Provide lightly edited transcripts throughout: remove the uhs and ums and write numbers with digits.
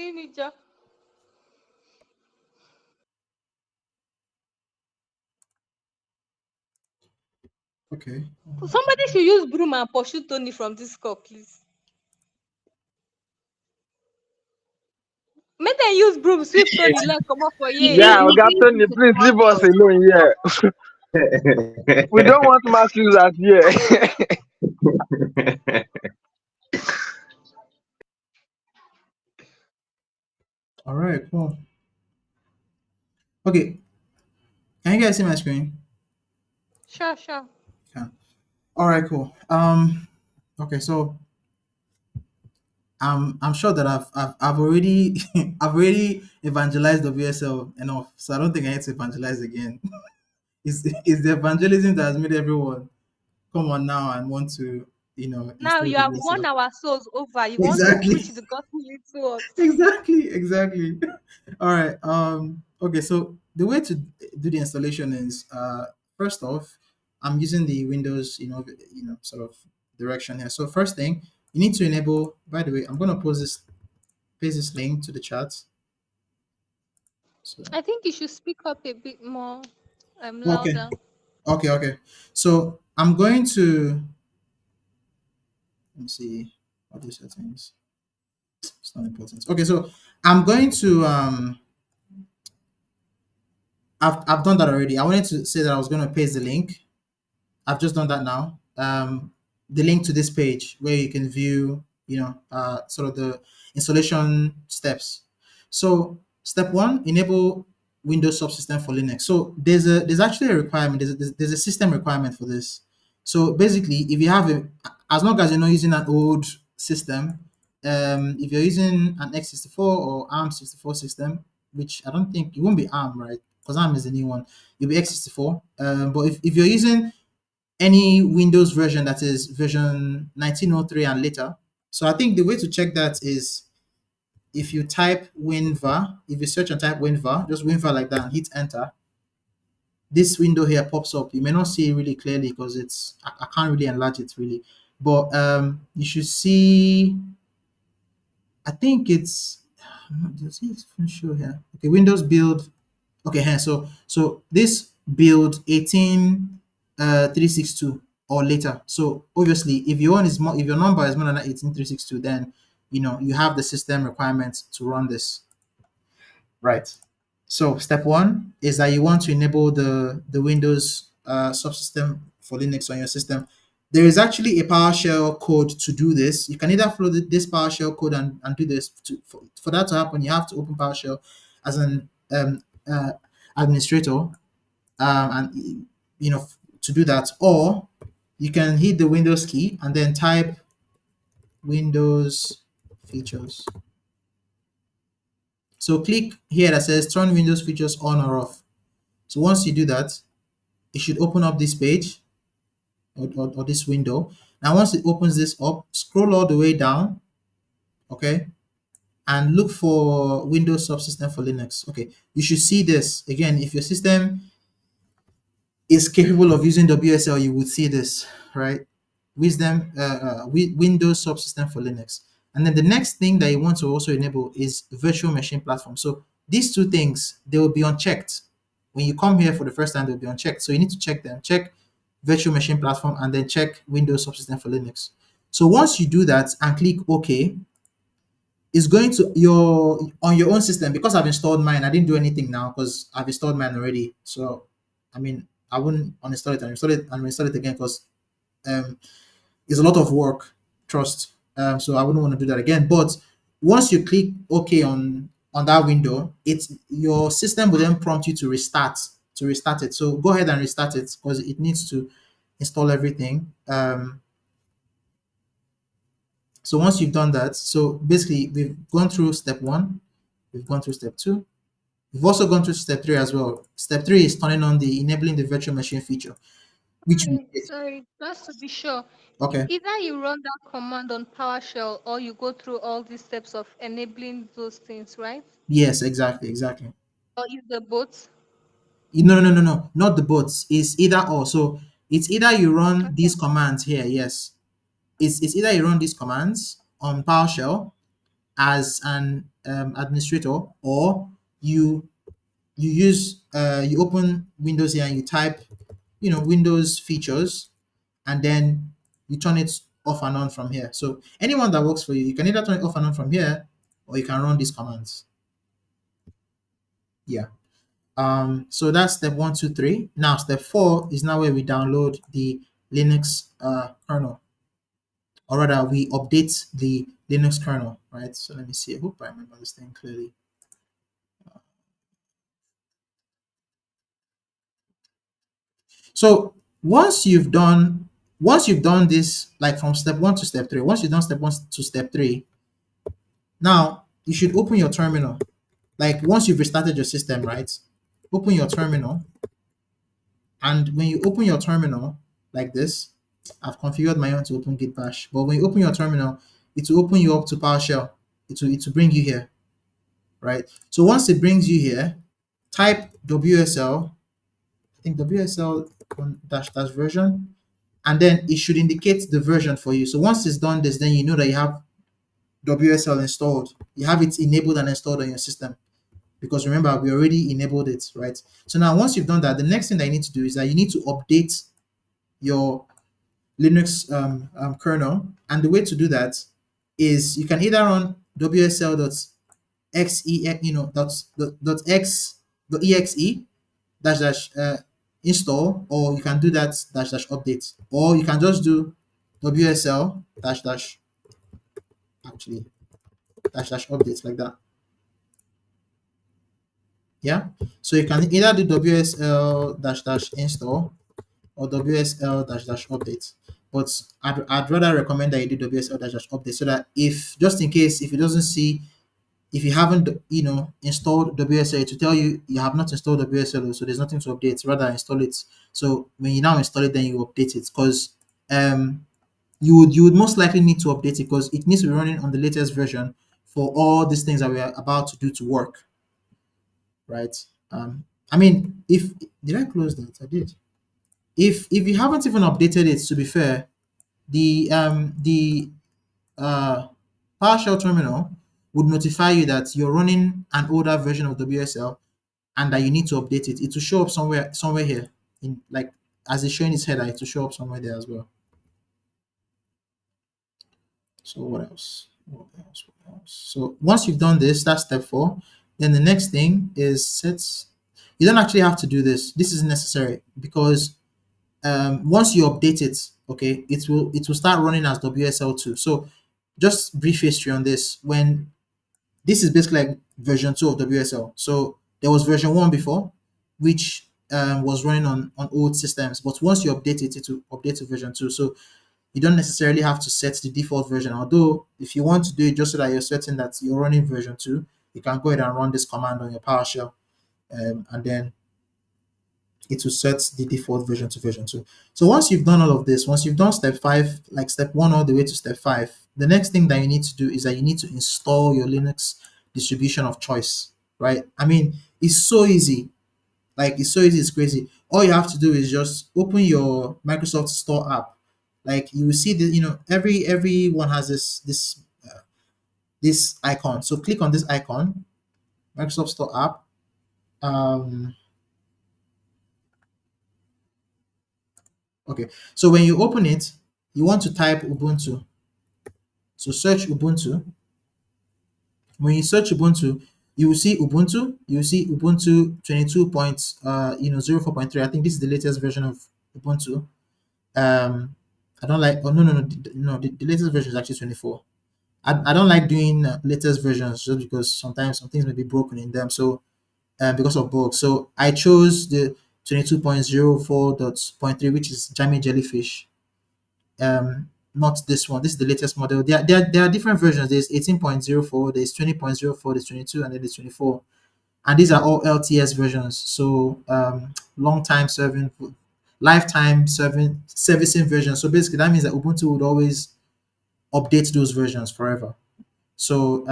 Ninja. Okay. Somebody should use broom and pursue Tony from this call, please. Make them use broom sweep Tony leg come up for He, here. Yeah, he Oga did Tony, it please leave us once. alone here. We don't want mass users here. All right, cool. Okay, can you guys see my screen? Sure, sure. Yeah. All right, cool. Okay, so I'm sure that I've already I've already evangelized the WSL enough, so I don't think I need to evangelize again. It's the evangelism that has made everyone come on now and want to Now install you the have won WSL. our souls over. You want to Exactly. preach the gospel into us. Exactly. All right. Okay. So the way to do the installation is, first off, I'm using the Windows, sort of direction here. So first thing, you need to enable. By the way, I'm gonna paste this link to the chat. So I think you should speak up a bit more okay, louder. okay. So I'm going to let me see what these settings. It's not important. Okay, so I'm going to I've done that already. I wanted to say that I was going to paste the link. I've just done that now. The link to this page where you can view, sort of the installation steps. So step one, enable Windows Subsystem for Linux. So there's actually a requirement. There's a system requirement for this. So basically, if you have as long as you're not using an old system, if you're using an x64 or ARM64 system, which I don't think it won't be ARM, right? Because ARM is the new one. You'll be x64. But if you're using any Windows version that is version 1903 and later. So I think the way to check that is if you type WinVar, if you search and type WinVar, just WinVar like that and hit enter, this window here pops up. You may not see it really clearly because I can't really enlarge it really, but you should see. I think it's does it even show here? Okay, Windows build. Okay, here. So this build 18 362 or later. So obviously, if your one is more, if your number is more than 18362, then you have the system requirements to run this. Right. So step one is that you want to enable the Windows subsystem for Linux on your system. There is actually a PowerShell code to do this. You can either follow this PowerShell code and do this. For that to happen, you have to open PowerShell as an administrator, and to do that, or you can hit the Windows key and then type Windows features. So click here that says turn Windows features on or off. So once you do that, it should open up this page or this window. Now, once it opens this up, scroll all the way down, okay, and look for Windows Subsystem for Linux. Okay, you should see this again. If your system is capable of using WSL, you would see this, right? Windows Subsystem for Linux. And then the next thing that you want to also enable is virtual machine platform. So these two things, they will be unchecked. When you come here for the first time, they'll be unchecked. So you need to check them. Check virtual machine platform and then check Windows Subsystem for Linux. So once you do that and click OK, it's going to on your own system. Because I've installed mine, I didn't do anything now because I've installed mine already. So I mean, I wouldn't uninstall it and install it again because it's a lot of work. Trust. So I wouldn't want to do that again. But once you click OK on that window, it's your system will then prompt you to restart it. So go ahead and restart it because it needs to install everything. So once you've done that, so basically we've gone through step one, we've gone through step two, we've also gone through step three as well. Step three is turning on the enabling the virtual machine feature, which we did. Sorry, just to be sure. It's Okay. either you run that command on PowerShell or you go through all these steps of enabling those things, right? Yes, exactly. Or is the both? No, not the bots. It's either or. So it's either you run Okay. these commands here. Yes, it's either you run these commands on PowerShell as an administrator, or you open Windows here and you type, Windows features, and then you turn it off and on from here. So anyone that works for you, you can either turn it off and on from here, or you can run these commands. Yeah. So that's step 1, 2, 3. Now step 4 is now where we download the Linux kernel, or rather we update the Linux kernel, right? So let me see. I hope I remember this thing clearly. So once you've done this, like from step 1 to step 3, once you've done step 1 to step 3, now you should open your terminal. Like once you've restarted your system, right? Open your terminal, and when you open your terminal like this, I've configured my own to open git bash, but when you open your terminal, it will open you up to PowerShell. It will bring you here, right? So once it brings you here, type WSL, I think WSL dash dash version, and then it should indicate the version for you. So once it's done this, then you know that you have WSL installed. You have it enabled and installed on your system, because remember, we already enabled it, right? So now once you've done that, the next thing that you need to do is that you need to update your Linux kernel, and the way to do that is you can either run wsl.exe, .exe dash dash install, or you can do that dash dash update, or you can just do wsl dash dash actually dash dash updates like that. Yeah, so you can either do wsl dash dash install or wsl dash dash update, but I'd rather recommend that you do wsl dash dash update, so that if just in case if it doesn't see, if you haven't installed WSL, to tell you you have not installed WSL, so there's nothing to update, rather install it. So when you now install it, then you update it, because you would most likely need to update it, because it needs to be running on the latest version for all these things that we are about to do to work, right? I mean, if did I close that? I did. If you haven't even updated it, to be fair, the PowerShell terminal would notify you that you're running an older version of WSL and that you need to update it. It will show up somewhere here, in like as it's showing its header. It will show up somewhere there as well. So what else? What else? What else? So once you've done this, that's step 4. Then the next thing is sets. You don't actually have to do this. This is necessary, because once you update it, okay, it will start running as WSL2. So just brief history on this. When this is basically like version 2 of WSL. So there was version 1 before, which was running on old systems, but once you update it, it will update to version 2. So you don't necessarily have to set the default version. Although if you want to do it just so that you're certain that you're running version 2, you can go ahead and run this command on your PowerShell, and then it will set the default version to version 2. So once you've done all of this, once you've done step 5, like step 1 all the way to step 5, the next thing that you need to do is that you need to install your Linux distribution of choice, right? I mean, it's so easy. Like, it's so easy, it's crazy. All you have to do is just open your Microsoft Store app. Like, you will see that, everyone has this icon. So click on this icon, Microsoft Store app. Okay, so when you open it, you want to type Ubuntu. So search Ubuntu. When you search Ubuntu, you will see Ubuntu. You will see Ubuntu 22.04.3. I think this is the latest version of Ubuntu. I don't like. Oh, no. The latest version is actually 24. I don't like doing latest versions, just because sometimes some things may be broken in them. So because of bugs. So I chose the 22.04.3, which is Jammy Jellyfish. Not this one. This is the latest model. There are different versions. There's 18.04, there's 20.04, there's 22, and then there's 24. And these are all LTS versions. So long time serving, lifetime servicing versions. So basically that means that Ubuntu would always update those versions forever. So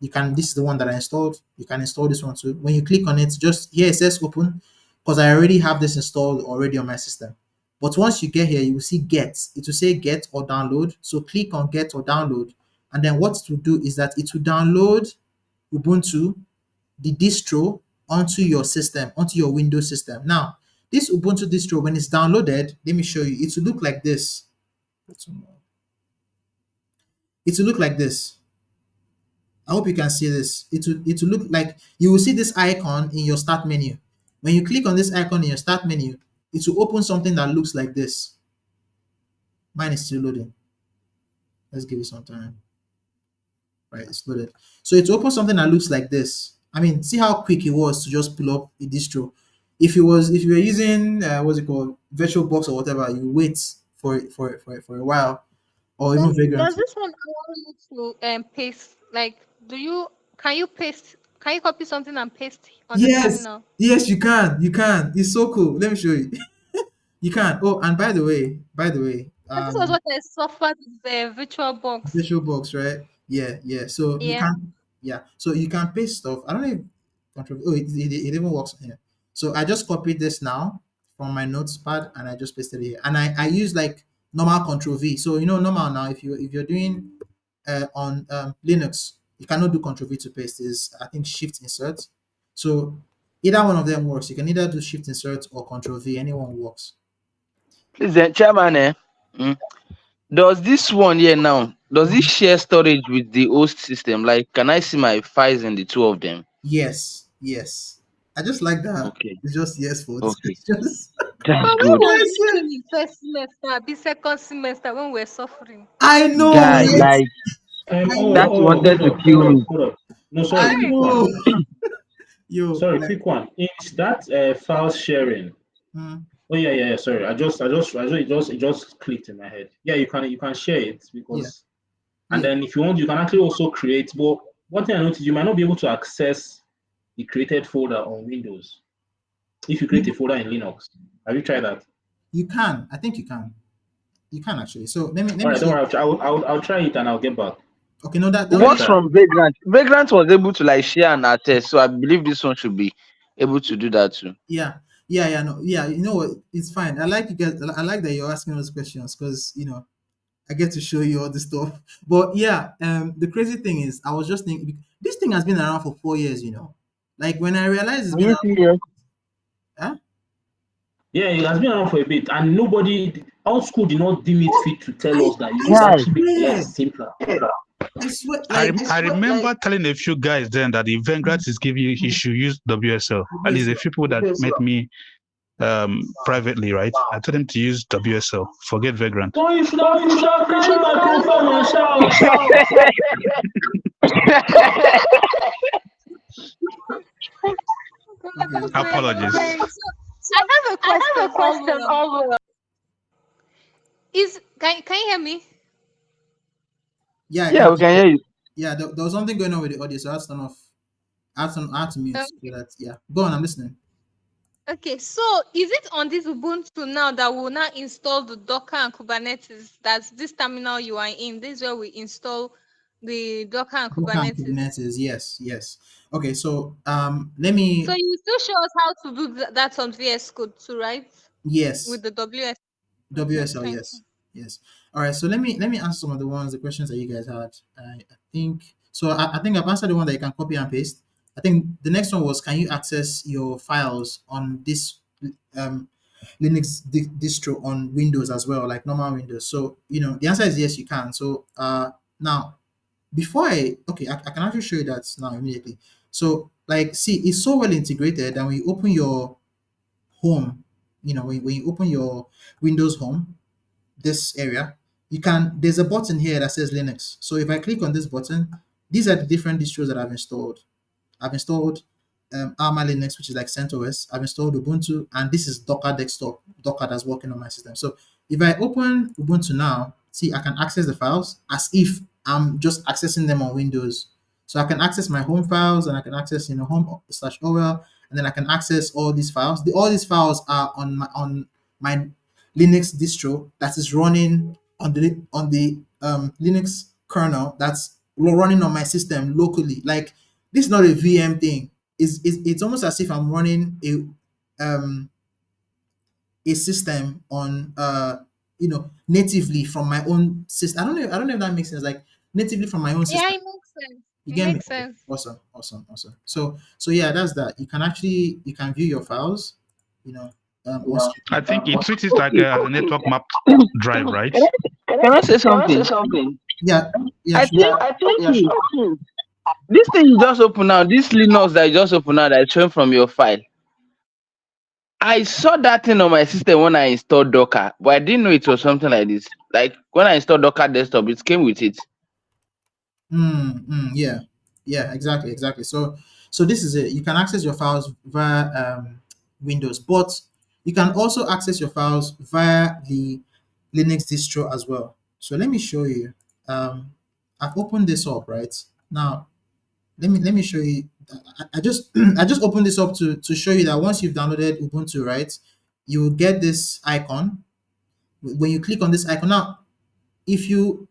this is the one that I installed. You can install this one too. When you click on it, just here it says open, because I already have this installed already on my system. But once you get here, you will see get. It will say get or download. So click on get or download. And then what it will do is that it will download Ubuntu, the distro, onto your system, onto your Windows system. Now, this Ubuntu distro, when it's downloaded, let me show you. It will look like this. It will look like this. I hope you can see this. It will look like you will see this icon in your start menu. When you click on this icon in your start menu, it will open something that looks like this. Mine is still loading. Let's give it some time. Right, it's loaded. So it opens something that looks like this. I mean, see how quick it was to just pull up a distro. If you were using what's it called, VirtualBox or whatever, you wait for a while, or even Vagrant. Does this one allow you to paste? Like, can you paste? Can you copy something and paste on the Yes, terminal? yes, you can. You can. It's so cool. Let me show you. You can. Oh, and by the way, And this was what I suffered with the virtual box. VirtualBox, right? Yeah, yeah. So you Yeah. can, yeah. So you can paste stuff. I don't know if control. Oh, it even works here. So I just copied this now from my notepad and I just pasted it here. And I use like normal Control V. So normal now. If you're doing on Linux, you cannot do Control V to paste. Is I think Shift Insert. So either one of them works. You can either do Shift Insert or Control V. Anyone works. Please, chairman, does this one here now, does it share storage with the host system? Like, can I see my files in the two of them? Yes, yes. I just like that. Okay, It's just yes for this okay, questions. that's But when good. was Yes, this yes. thing in first semester, the second semester when we were suffering? I know, Guy, right? like, I that know. wanted to kill me. Hold up. No, sorry, I Hey, quick one. know. Yo, Sorry, like, quick one. Is that file sharing? mm, Oh yeah. Sorry, it just clicked in my head. Yeah, you can share it yeah, because, and yeah. then if you want, you can actually also create. But one thing I noticed, you might not be able to access the created folder on Windows if you create a You, folder in Linux. Have you tried that? you can. I think you can. You can actually. So let All me right, don't show worry. you. I'll try it and I'll get back. Okay, no, It that Let me one. works try. from Vagrant. Vagrant was able to like share and attest, so I believe this one should be able to do that too. Yeah, yeah. No, yeah. You know what? It's fine. I like you guys. I like that you're asking those questions because I get to show you all this stuff. But yeah, the crazy thing is, I was just thinking this thing has been around for 4 years. Like when I realized it's Are been you around, serious? huh? Yeah, it has been around for a bit, and nobody, our school did not deem it fit to tell I us that it would Guy, actually be a lot swear, simpler. I swear, I remember telling a few guys then that if Vengrad is giving you should use WSL. At least a few people that met me privately, right? I told them to use WSL. Forget Vagrant. Boy, you should have created my profile and shout. God, Okay. that's very Apologies. funny. So I have a question all. Can you hear me? Yeah, I yeah, can. we can hear you. Yeah, there was something going on with the audio, so I had to turn off. I had to mute so that. Yeah, go on. I'm listening. Okay, so is it on this Ubuntu now that we'll now install the Docker and Kubernetes? That's this terminal you are in. This is where we install the Docker and Docker and Kubernetes. Kubernetes. Yes, yes. Okay, so let So me. you still show us how to do that on VS Code too, right? Yes, With the WS. Okay, WSL. thank you. Yes, yes. All right. So let me answer some of the questions that you guys had. I think so. I think I've answered the one that you can copy and paste. I think the next one was, can you access your files on this um, Linux distro on Windows as well, like normal Windows? So the answer is yes, you can. So now before I can actually show you that now immediately. So like, see, it's so well integrated that when you open your home, when you open your Windows home, this area, there's a button here that says Linux. So if I click on this button, these are the different distros that I've installed. I've installed Arma Linux, which is like CentOS. I've installed Ubuntu, and this is Docker Desktop, Docker that's working on my system. So if I open Ubuntu now, see, I can access the files as if I'm just accessing them on Windows. So I can access my home files, and I can access home/OL, and then I can access all these files. All these files are on my Linux distro that is running on the Linux kernel that's running on my system locally. Like, this is not a VM thing. It's almost as if I'm running a system on natively from my own system. I don't know if that makes sense. Like, natively from my own Yeah, system. it makes sense. You It get me? makes Okay. sense. Awesome. So yeah, that's that. You can view your files, you know, also. I think it treats it like a network mapped drive, right? Can I say something? Yeah, yeah, I sure. think this thing you just open now, this Linux that you just open now that is showing from your file. I saw that thing on my system when I installed Docker, but I didn't know it was something like this. Like when I installed Docker desktop, it came with it. Yeah, exactly. So this is it. You can access your files via Windows, but you can also access your files via the Linux distro as well. So let me show you. Um, I've opened this up right now. Let me show you. I just I just opened this up to show you that once you've downloaded Ubuntu, right, you will get this icon. When you click on this icon now, if you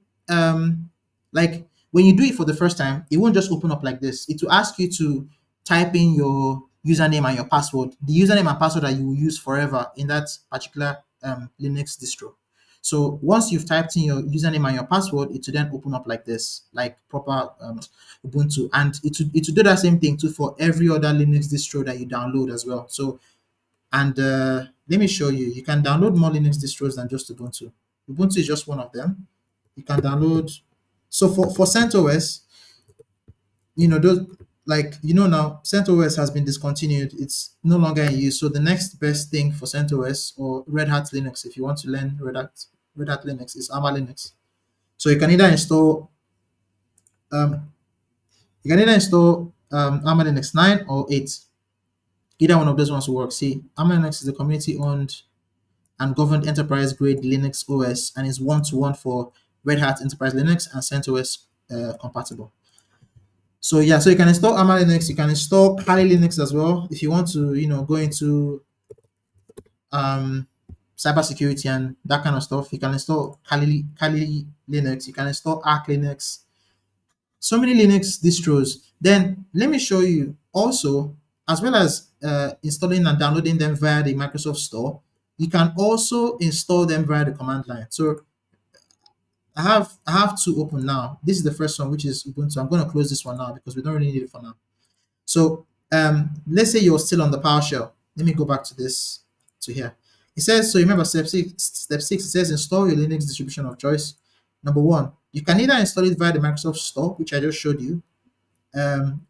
like when you do it for the first time, it won't just open up like this. It will ask you to type in your username and your password, the username and password that you will use forever in that particular Linux distro. So once you've typed in your username and your password, it will then open up like this, like proper Ubuntu, and it will do that same thing too for every other Linux distro that you download as well. So and let me show you. You can download more Linux distros than just Ubuntu. Ubuntu is just one of them. You can download. So for CentOS, those now CentOS has been discontinued. It's no longer in use. So the next best thing for CentOS or Red Hat Linux, if you want to learn Red Hat Linux, is Arma Linux. So you can either install um, Arma Linux 9 or 8. Either one of those ones will work. See, Arma Linux is a community-owned and governed enterprise-grade Linux OS and is one-to-one for Red Hat Enterprise Linux and CentOS compatible. So yeah, so you can install Arma Linux, you can install Kali Linux as well if you want to, go into cybersecurity and that kind of stuff. You can install Kali Linux, you can install Arch Linux, so many Linux distros. Then let me show you also, as well as installing and downloading them via the Microsoft Store, you can also install them via the command line. So I have two open now. This is the first one, which is Ubuntu. I'm going to close this one now because we don't really need it for now. So let's say you're still on the PowerShell. Let me go back to this to here. It says, so remember step six, it says install your Linux distribution of choice. Number one, you can either install it via the Microsoft Store, which I just showed you,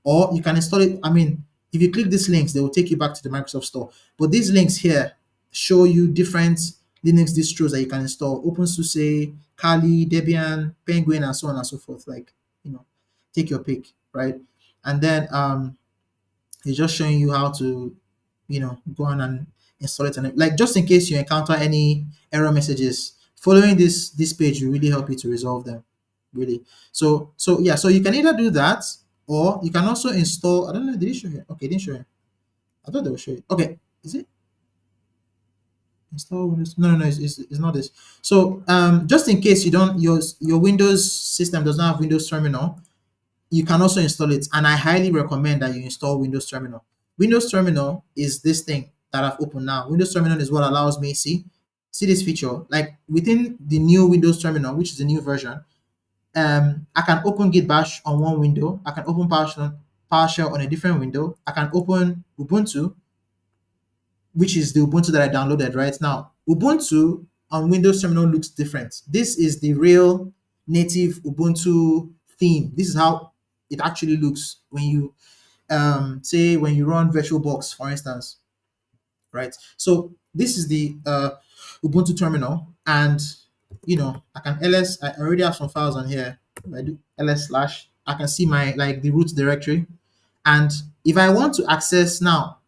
or you can install it. I mean, if you click these links, they will take you back to the Microsoft Store. But these links here show you different Linux distros that you can install: OpenSUSE, Kali, Debian, Penguin, and so on and so forth. Like, take your pick, right? And then it's just showing you how to, go on and install it. And like, just in case you encounter any error messages, following this page will really help you to resolve them. Really. So yeah, so you can either do that, or you can also install. I don't know. Did it show you? Okay, it didn't show you. I thought they would show you. Okay, is it? Install Windows. No, it's not this. So just in case you don't, your Windows system does not have Windows Terminal, you can also install it, and I highly recommend that you install Windows Terminal. Windows Terminal is this thing that I've opened now. Windows Terminal is what allows me see this feature. Like within the new Windows Terminal, which is the new version, I can open Git Bash on one window. I can open PowerShell on a different window. I can open Ubuntu, which is the Ubuntu that I downloaded right now. Ubuntu on Windows Terminal looks different. This is the real native Ubuntu theme. This is how it actually looks when you say when you run VirtualBox, for instance, right? So this is the Ubuntu terminal, and I can ls. I already have some files on here. If I do ls/, I can see my the root directory, and if I want to access now,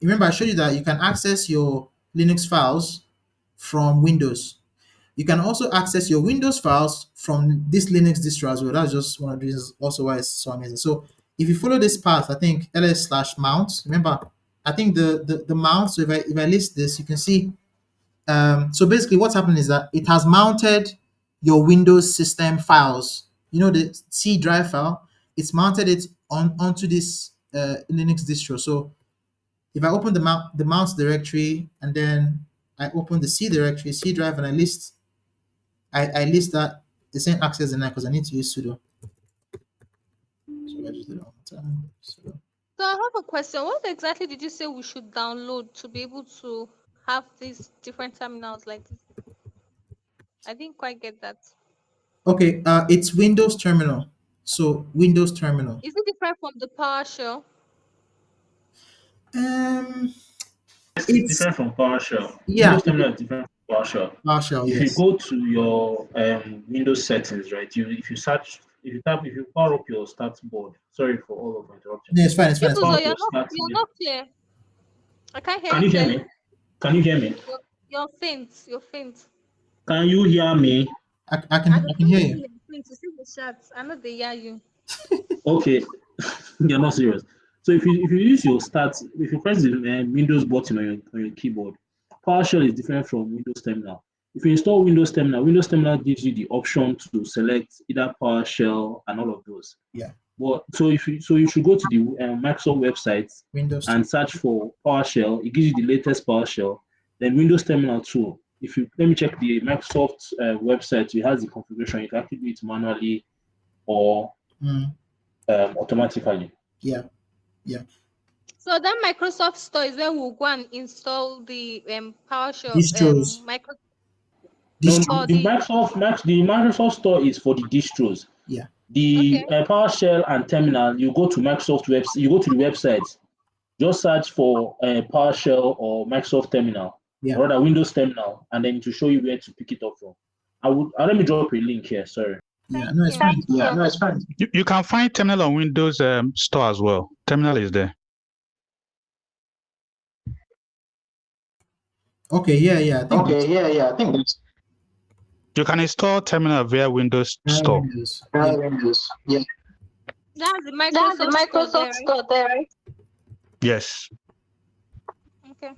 remember I showed you that you can access your Linux files from Windows. You can also access your Windows files from this Linux distro as well. That's just one of the reasons also why it's so amazing. So if you follow this path, I think ls/mount. Remember, I think the mount. So if I list this, you can see. So basically, what's happened is that it has mounted your Windows system files. The C drive file. It's mounted it onto this Linux distro. So if I open the mouse directory and then I open the C directory, C drive, and I list that the same access denied because I need to use sudo. So I just did it one time. So So I have a question. What exactly did you say we should download to be able to have these different terminals like this? I didn't quite get that. okay, it's Windows Terminal. So Windows Terminal. Is it different from the PowerShell? Um, It's it's different from PowerShell. yeah, Windows Terminal is different from PowerShell. partial. If you Yes. go to your Windows settings, right? If you power up your start board. Sorry for all of my interruptions. No, it's fine. It's fine. It's Chibuzo, fine. Power up you're your not start. you're not clear. I can't hear Can you you hear clearly. me? Can you hear me? You're faint. You're faint. Can you hear me? I I can hear you. you're faint. You see the shots. I know they hear you. Okay, you're not serious. So if you use your start, if you press the Windows button on your keyboard, PowerShell is different from Windows Terminal. If you install Windows Terminal gives you the option to select either PowerShell and all of those. Yeah. But so you should go to the Microsoft website Windows. and search for PowerShell. It gives you the latest PowerShell. Then Windows Terminal too. If you let me check the Microsoft website, it has the configuration. You can actually do it manually or Mm, automatically. yeah. Yeah. So that Microsoft Store is where we'll go and install the PowerShell Distros. micro No, or the the Microsoft Store is for the distros. Yeah. The okay. PowerShell and Terminal, you go to Microsoft website. You go to the website. Just search for PowerShell or Microsoft Terminal, Yeah. or rather Windows Terminal, and then to show you where to pick it up from. Let me drop a link here. Sorry. Yeah. Thank No, it's you. fine. Yeah, no, it's fine. You can find terminal on Windows Store as well. Terminal is there. Okay. Yeah. Yeah. I think Okay, yeah. I think it's You can install terminal via Windows Store. Windows. Yeah. Windows. Yeah. That's the That's the Microsoft Store there, Microsoft Store there, right? Yes. Okay.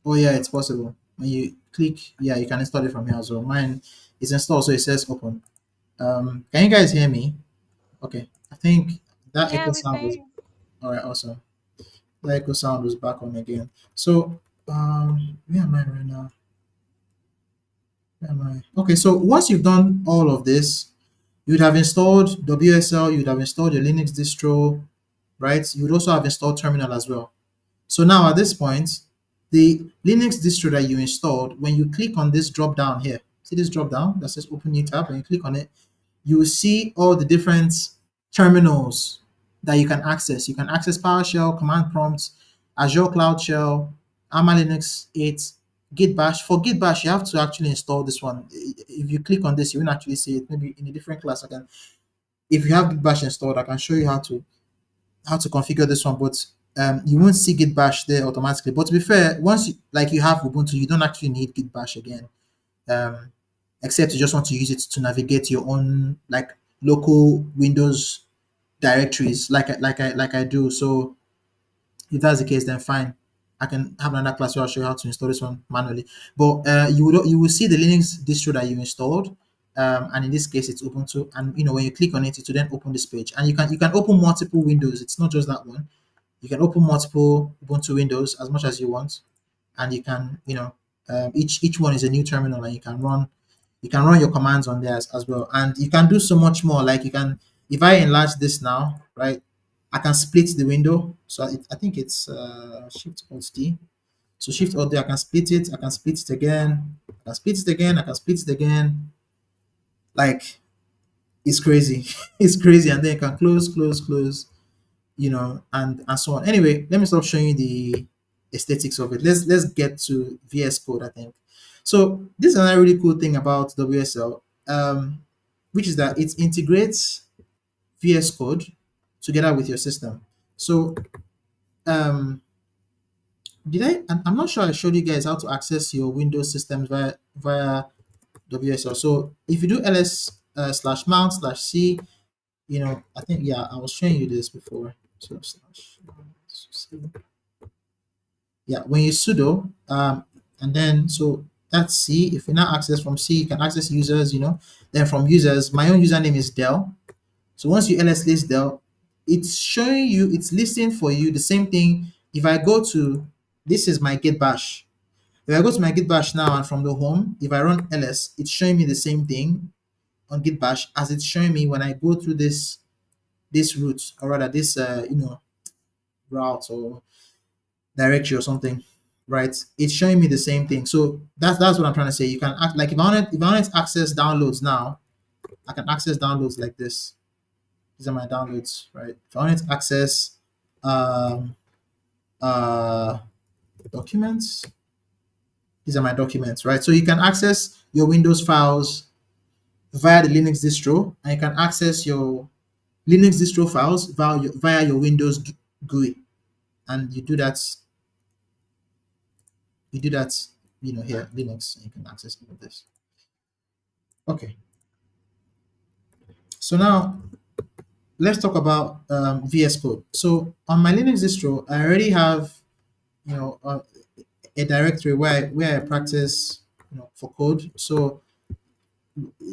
Oh yeah, it's possible. When you click, yeah, you can install it from here as well. Mine is installed, so it says open. Can you guys hear me? Okay. I think that Yeah, echo we sound was can. all right. Awesome. The echo sound was back on again. So where am I right now? Where am I? Okay. So once you've done all of this, you'd have installed WSL. You'd have installed your Linux distro, right? You'd also have installed terminal as well. So now at this point, the Linux distro that you installed, when you click on this drop down here, see this drop down that says open new tab, when you click on it, you will see all the different terminals that you can access. You can access PowerShell, command prompts, Azure Cloud Shell, AMA Linux 8, Git Bash. For Git Bash, you have to actually install this one. If you click on this, you won't actually see it. Maybe in a different class, if you have Git Bash installed, I can show you how to configure this one, but you won't see Git Bash there automatically. But to be fair, once you have Ubuntu, you don't actually need Git Bash again, um, except you just want to use it to navigate your own like local Windows directories, like I do. So if that's the case, then fine. I can have another class where I'll show you how to install this one manually. But you will see the Linux distro that you installed, and in this case it's Ubuntu. And when you click on it, it will then open this page, and you can open multiple windows. It's not just that one. You can open multiple Ubuntu windows as much as you want, and you can each one is a new terminal, and you can run your commands on there as well, and you can do so much more. Like if I enlarge this now, right, I can split the window. So I think it's Shift Alt D. So Shift Alt D, I can split it. I can split it again. I can split it again. I can split it again. Like it's crazy. It's crazy, and then you can close, and so on. Anyway, let me stop showing you the aesthetics of it. Let's get to VS Code, I think. So this is another really cool thing about WSL, which is that it integrates VS Code together with your system. So I'm not sure I showed you guys how to access your Windows systems via WSL. So if you do ls /mount/c, I think, yeah, I was showing you this before. So /c. Yeah, when you sudo, and then so that's C. If you now access from C, you can access users. Then from users, my own username is Dell. So once you ls list Dell, it's showing you, it's listing for you the same thing. If I go to, this is my Git Bash. If I go to my git bash now and from the home, if I run ls, it's showing me the same thing on git bash as it's showing me when I go through this route, or rather this route or directory or something, right? It's showing me the same thing. So that's what I'm trying to say. You can act like if I want to access downloads now, I can access downloads like this. These are my downloads, right? If I want to access um, uh, documents, these are my documents, right? So you can access your Windows files via the Linux distro, and you can access your Linux distro files via your Windows GUI, and you do that. Here Linux, and you can access all of this. Okay. So now let's talk about VS Code. So on my Linux distro, I already have a directory where I practice for code. So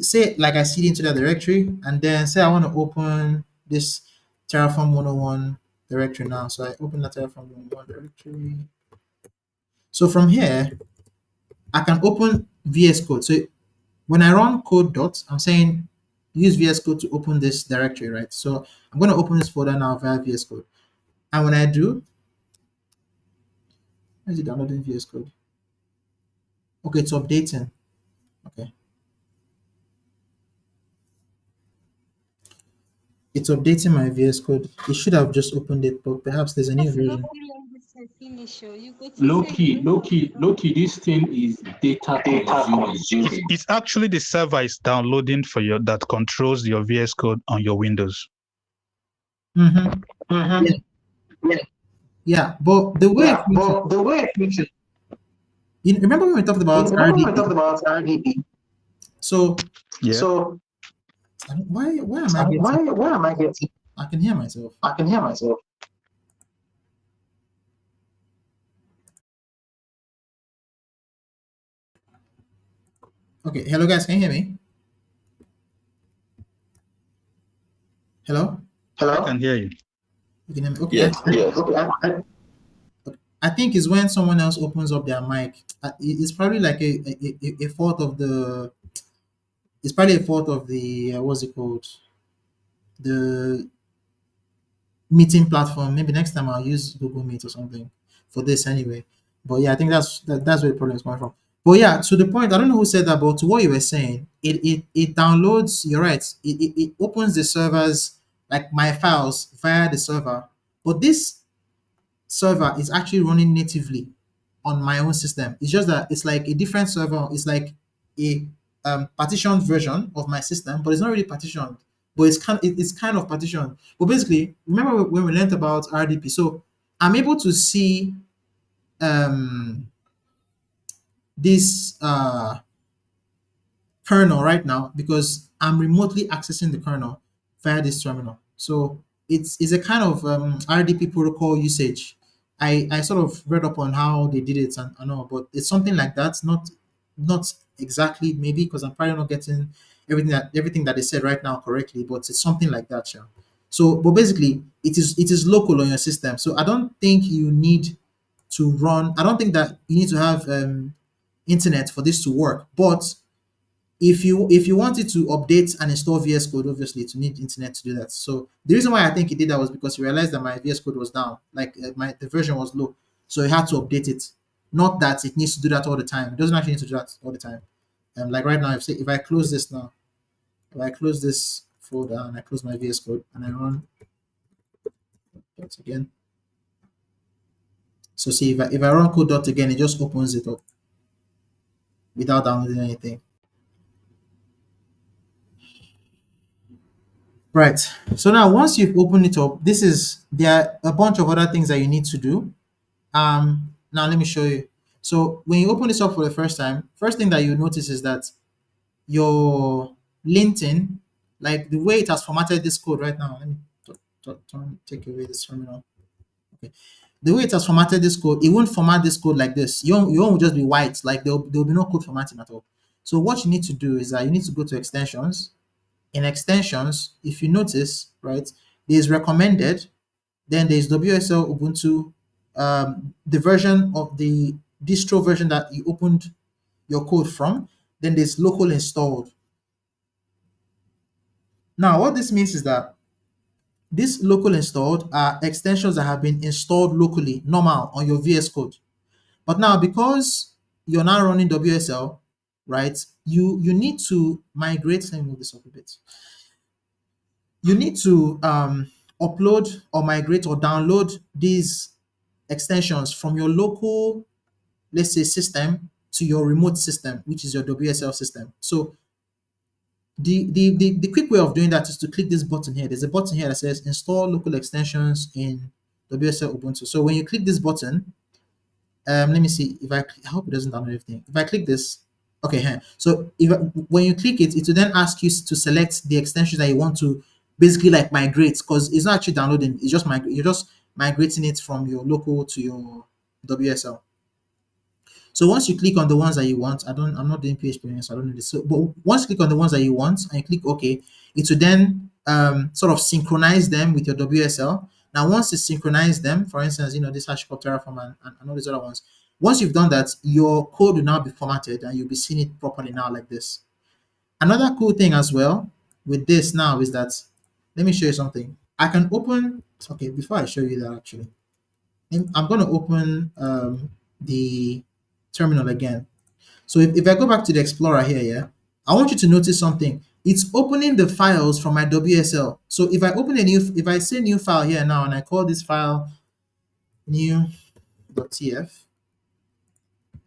say like I cd into that directory, and then say I want to open this Terraform 101 directory now. So I open the Terraform 101 directory. So from here, I can open VS Code. So when I run code dot, I'm saying use VS Code to open this directory, right? So I'm going to open this folder now via VS Code. And when I do, where is it downloading VS Code? Okay, it's updating. Okay. It's updating my VS Code. It should have just opened it, but perhaps there's a new version. Low key, this thing is data consuming. It's actually the server is downloading for you that controls your VS Code on your Windows. Yeah, but the way you remember when we talked about RDP? So Yeah. So why am I getting? I can hear myself. Okay, hello guys, can you hear me? Hello? I can hear you. You can hear me? Okay. Yes. Okay. I think it's when someone else opens up their mic. It's probably like a fault of the. It's probably a fault of the what's it called? The meeting platform. Maybe next time I'll use Google Meet or something for this anyway. But yeah, I think that's where the problem is coming from. But yeah, to the point, I don't know who said that, but to what you were saying, it downloads. You're right. It opens the servers like my files via the server, but this server is actually running natively on my own system. It's just that it's like a different server. It's like a partitioned version of my system, but it's not really partitioned. But it's kind of partitioned. But basically, remember when we learned about RDP? So I'm able to see this kernel right now because I'm remotely accessing the kernel via this terminal. So it's a kind of RDP protocol usage. I sort of read up on how they did it and all, but it's something like that. Not exactly maybe because I'm probably not getting everything that they said right now correctly, but it's something like that, yeah. So, but basically, it is local on your system. So I don't think you need to run. I don't think that you need to have internet for this to work. But if you wanted to update and install VS Code, obviously to need internet to do that. So the reason why I think he did that was because he realized that my VS Code was down, like the version was low, so he had to update it. Not that it needs to do that all the time. It doesn't actually need to do that all the time. Like right now, if I close this now, if I close this folder and I close my VS Code and I run dot again. So see if I run code dot again, it just opens it up without downloading anything. Right. So now once you've opened it up, there are a bunch of other things that you need to do. Now let me show you. So when you open this up for the first time, first thing that you notice is that your linting, like the way it has formatted this code right now. Let me take away this terminal. Okay. The way it has formatted this code, it won't format this code like this. Your own will just be white, like there'll be no code formatting at all. So what you need to do is that you need to go to extensions. In extensions, if you notice, right, there's recommended, then there's WSL Ubuntu, the version of the distro version that you opened your code from. Then there's local installed. Now, what this means is that this local installed are extensions that have been installed locally, normal on your VS Code. But now, because you're now running WSL, right? You need to migrate. Let me move this up a bit. You need to upload or migrate or download these extensions from your local, let's say, system to your remote system, which is your WSL system. So the quick way of doing that is to click this button here. There's a button here that says install local extensions in WSL Ubuntu. So when you click this button, let me see if I hope it doesn't download everything. If I click this, okay, here. So when you click it, it will then ask you to select the extension that you want to basically like migrate, because it's not actually downloading, it's just you're just migrating it from your local to your WSL. So once you click on the ones that you want, I'm not doing PHP, so I don't know this. So, but once you click on the ones that you want and you click OK, it will then sort of synchronize them with your WSL. Now, once it synchronizes them, for instance, this HashiCorp Terraform and all these other ones, once you've done that, your code will now be formatted and you'll be seeing it properly now like this. Another cool thing as well with this now is that, let me show you something. I can open, okay, before I show you that actually, I'm going to open the terminal again. So if I go back to the Explorer here, yeah, I want you to notice something. It's opening the files from my WSL. So if I say new file here now and I call this file new.tf,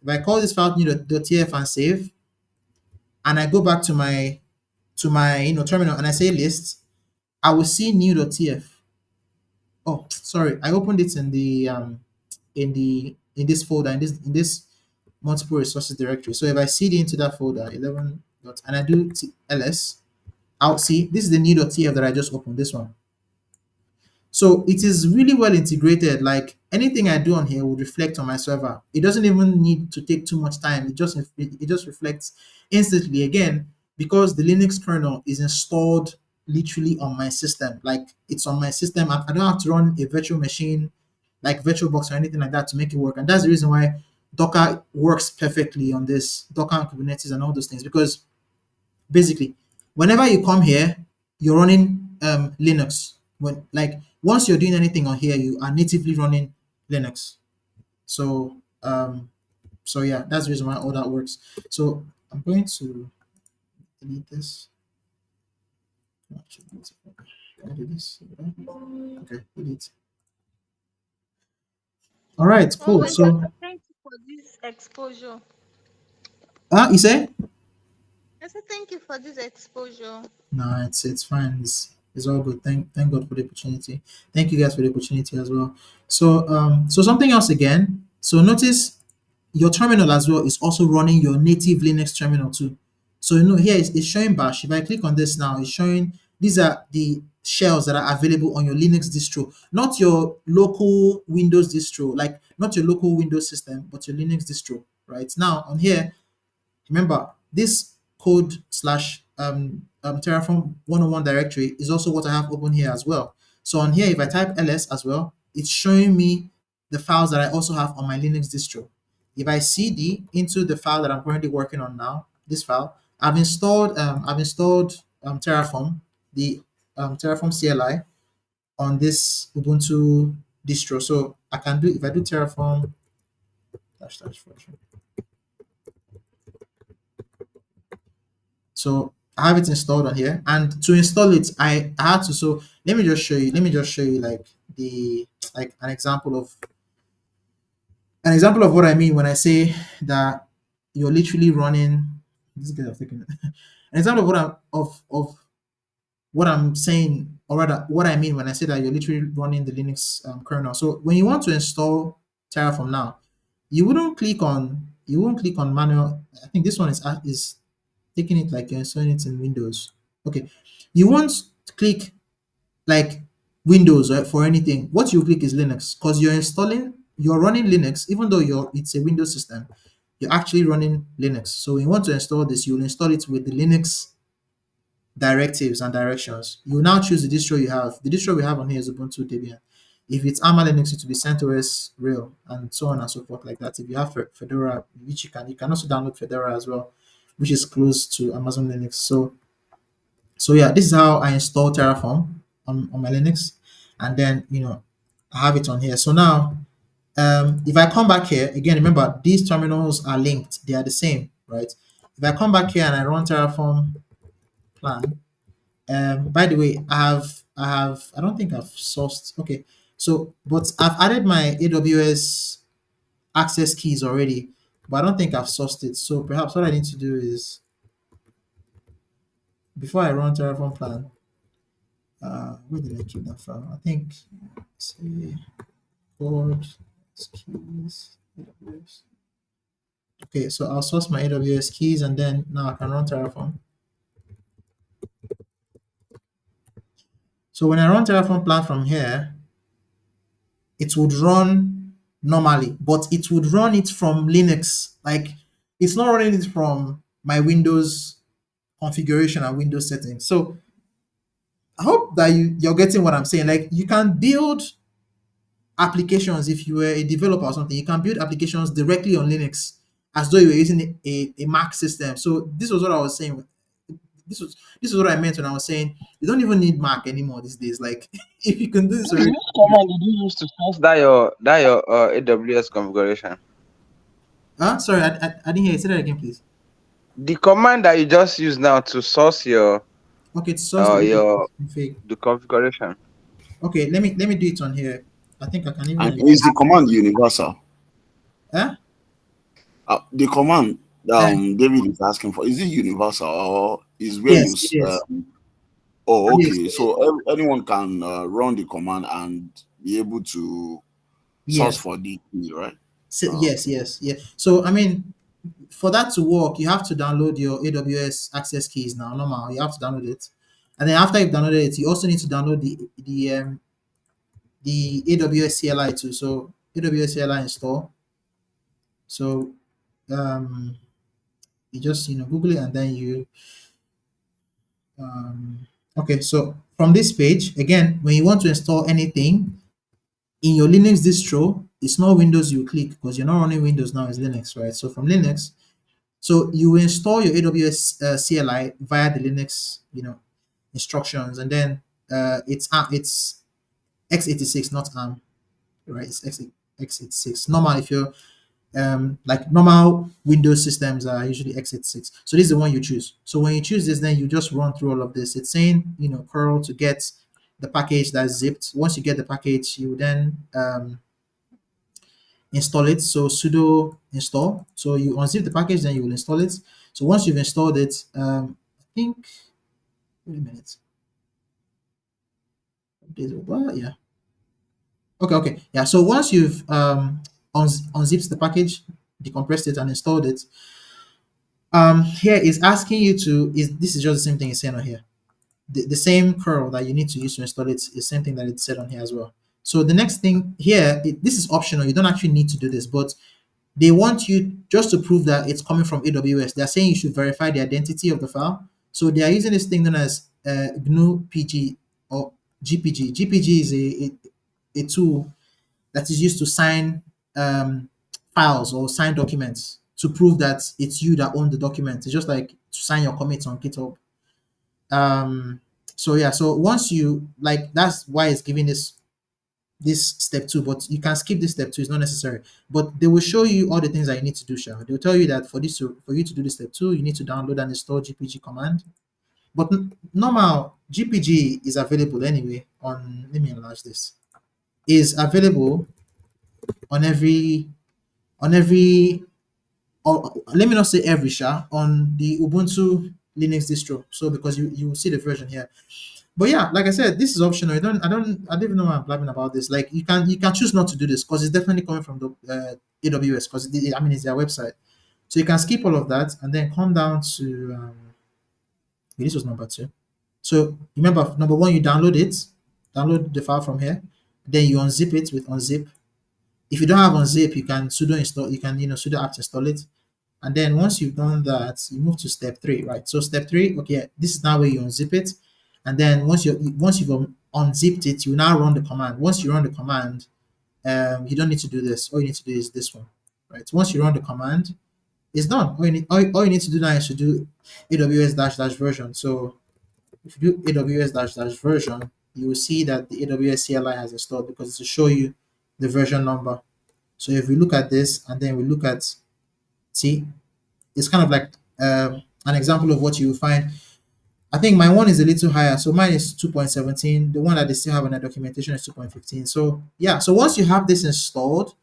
if I call this file new.tf and save, and I go back to my terminal and I say list, I will see new.tf. Oh, sorry, I opened it in the in this folder in this multiple resources directory. So if I cd into that folder 11 and I do ls, I'll see this is the new.tf that I just opened, this one. So it is really well integrated. Like anything I do on here will reflect on my server. It doesn't even need to take too much time. It just reflects instantly, again, because the Linux kernel is installed literally on my system. Like it's on my system. I don't have to run a virtual machine like VirtualBox or anything like that to make it work. And that's the reason why Docker works perfectly on this, Docker and Kubernetes and all those things, because basically whenever you come here, you're running Linux. Once you're doing anything on here, you are natively running Linux. So yeah, that's the reason why all that works. So I'm going to delete this. Can I do this? Okay, delete. All right, cool. So thank you for this exposure. You say? I said thank you for this exposure. No, it's fine. It's all good. Thank God for the opportunity. Thank you guys for the opportunity as well. So something else again. So notice your terminal as well is also running your native Linux terminal too. So here it's showing bash. If I click on this now, it's showing these are the shells that are available on your Linux distro, not your local Windows distro, like not your local Windows system, but your Linux distro. Right now on here, remember this code slash Terraform 101 directory is also what I have open here as well. So on here, if I type ls as well, it's showing me the files that I also have on my Linux distro. If I cd into the file that I'm currently working on now, this file, I've installed Terraform, the Terraform CLI on this Ubuntu distro. So I can do, if I do Terraform --. So I have it installed on here, and to install it, I had to. So let me just show you. Like an example of what I mean when I say that you're literally running. This guy is taking an example of what I'm saying, or rather, what I mean when I say that you're literally running the Linux kernel. So when you want to install Terraform now, you wouldn't click on manual. I think this one is taking it like you're installing it in Windows. Okay, you won't click like Windows, right, for anything. What you click is Linux, because you're running Linux, even though it's a Windows system, you're actually running Linux. So when you want to install this, you'll install it with the Linux directives and directions. You now choose the distro you have. The distro we have on here is Ubuntu Debian. If it's ARM Linux, it will be CentOS Real, and so on and so forth like that. If you have Fedora, which you can also download Fedora as well, which is close to Amazon Linux. So yeah, this is how I install Terraform on my Linux, and then I have it on here. So now, if I come back here again, remember these terminals are linked; they are the same, right? If I come back here and I run Terraform plan, by the way, I don't think I've sourced. Okay, so but I've added my AWS access keys already, but I don't think I've sourced it. So perhaps what I need to do is before I run Terraform plan, where did I keep that file? I think say code keys AWS. Okay, so I'll source my AWS keys and then now I can run Terraform. So when I run Terraform plan from here, it would run normally, but it would run it from Linux. Like it's not running it from my Windows configuration and Windows settings. So I hope that you're getting what I'm saying. Like you can build applications if you were a developer or something. You can build applications directly on Linux as though you were using a Mac system. So this was what I was saying. This is what I meant when I was saying you don't even need Mac anymore these days. Like if you can do this already. Which command did you use to source that your AWS configuration? Sorry, I didn't hear you. Say that again, please. The command that you just used now to source your Okay, it's source the your config. the configuration. Okay, let me do it on here. I think I can even. And is the command universal? Huh? The command David is asking for, is it universal or is where Yes, you? it is. Oh, Yes, okay. So anyone can run the command and be able to source yes. for the key, right? So, Oh, yes, yes, yeah. So I mean, for that to work, you have to download your AWS access keys now. Normal, you have to download it, and then after you've downloaded it, you also need to download the AWS CLI too. So AWS CLI install. So you just Google it and then you okay. So from this page again, when you want to install anything in your Linux distro, it's not Windows you click because you're not running Windows now, it's Linux, right? So from Linux, so you will install your AWS CLI via the Linux, instructions, and then it's x86, not ARM, right? It's x86. Normal if you're like normal Windows systems are usually x86. So this is the one you choose. So when you choose this, then you just run through all of this. It's saying curl to get the package that's zipped. Once you get the package, you then install it. So sudo install. So you unzip the package, then you will install it. So once you've installed it, I think wait a minute. Well, yeah. Okay. Yeah. So once you've unzipped the package, decompressed it, and installed it, here is asking you to this is just the same thing it's saying on here. The same curl that you need to use to install it is the same thing that it's said on here as well. So the next thing here, this is optional. You don't actually need to do this, but they want you just to prove that it's coming from AWS. They're saying you should verify the identity of the file. So they are using this thing known as GNU PG or GPG. GPG is a tool that is used to sign files or sign documents to prove that it's you that own the document. It's just like to sign your commits on GitHub. So yeah, so once you that's why it's giving this step 2, but you can skip this step 2, it's not necessary, but they will show you all the things that you need to do. They'll tell you that for you to do this step 2, you need to download and install GPG command, but normal GPG is available anyway on, let me enlarge this, is available on every or let me not say every on the Ubuntu Linux distro. So because you see the version here. But yeah, like I said, this is optional. I don't even know why I'm blabbing about this. Like you can choose not to do this because it's definitely coming from the AWS because it's their website. So you can skip all of that and then come down to this was number 2. So remember, number 1, you download the file from here, then you unzip it with unzip. If you don't have unzip, you can sudo install. You can sudo apt install it. And then once you've done that, you move to step 3, right? So step 3, okay, this is now where you unzip it. And then once you've unzipped it, you now run the command. Once you run the command, you don't need to do this. All you need to do is this one, right? Once you run the command, it's done. All you need to do now is to do AWS dash dash version. So if you do AWS dash dash version, you will see that the AWS CLI has installed because it's to show you the version number. So if we look at this and then we look at, see, it's kind of like an example of what you will find. I think my one is a little higher. So mine is 2.17. The one that they still have in the documentation is 2.15. So yeah, so once you have this installed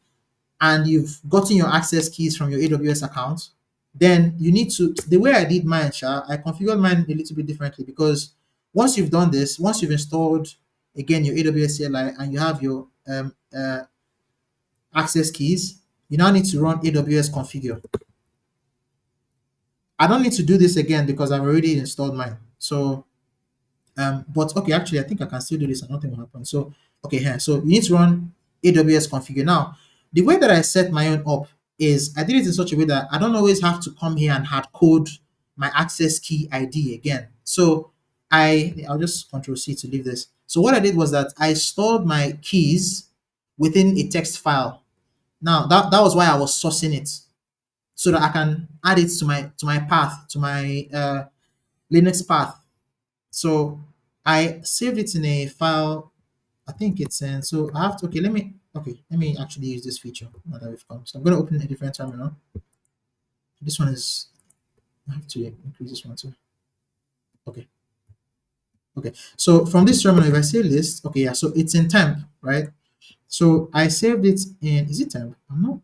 and you've gotten your access keys from your AWS account, then you need to, the way I did mine, I configured mine a little bit differently because once you've done this, once you've installed again your AWS CLI and you have your access keys, you now need to run AWS configure. I don't need to do this again because I've already installed mine. So, but okay, actually, I think I can still do this and nothing will happen. So, okay, here. So you need to run AWS configure. Now, the way that I set my own up is I did it in such a way that I don't always have to come here and hard code my access key ID again. So I'll just Control C to leave this. So what I did was that I stored my keys within a text file. Now that was why I was sourcing it, so that I can add it to my path, to my Linux path. So I saved it in a file. I think it's in. So I have to. Okay, let me actually use this feature now that we've come. So I'm going to open a different terminal. This one is. I have to increase this one too. Okay. Okay. So from this terminal, if I save this, okay, yeah. So it's in temp, right? So I saved it in. Is it temp? I'm not.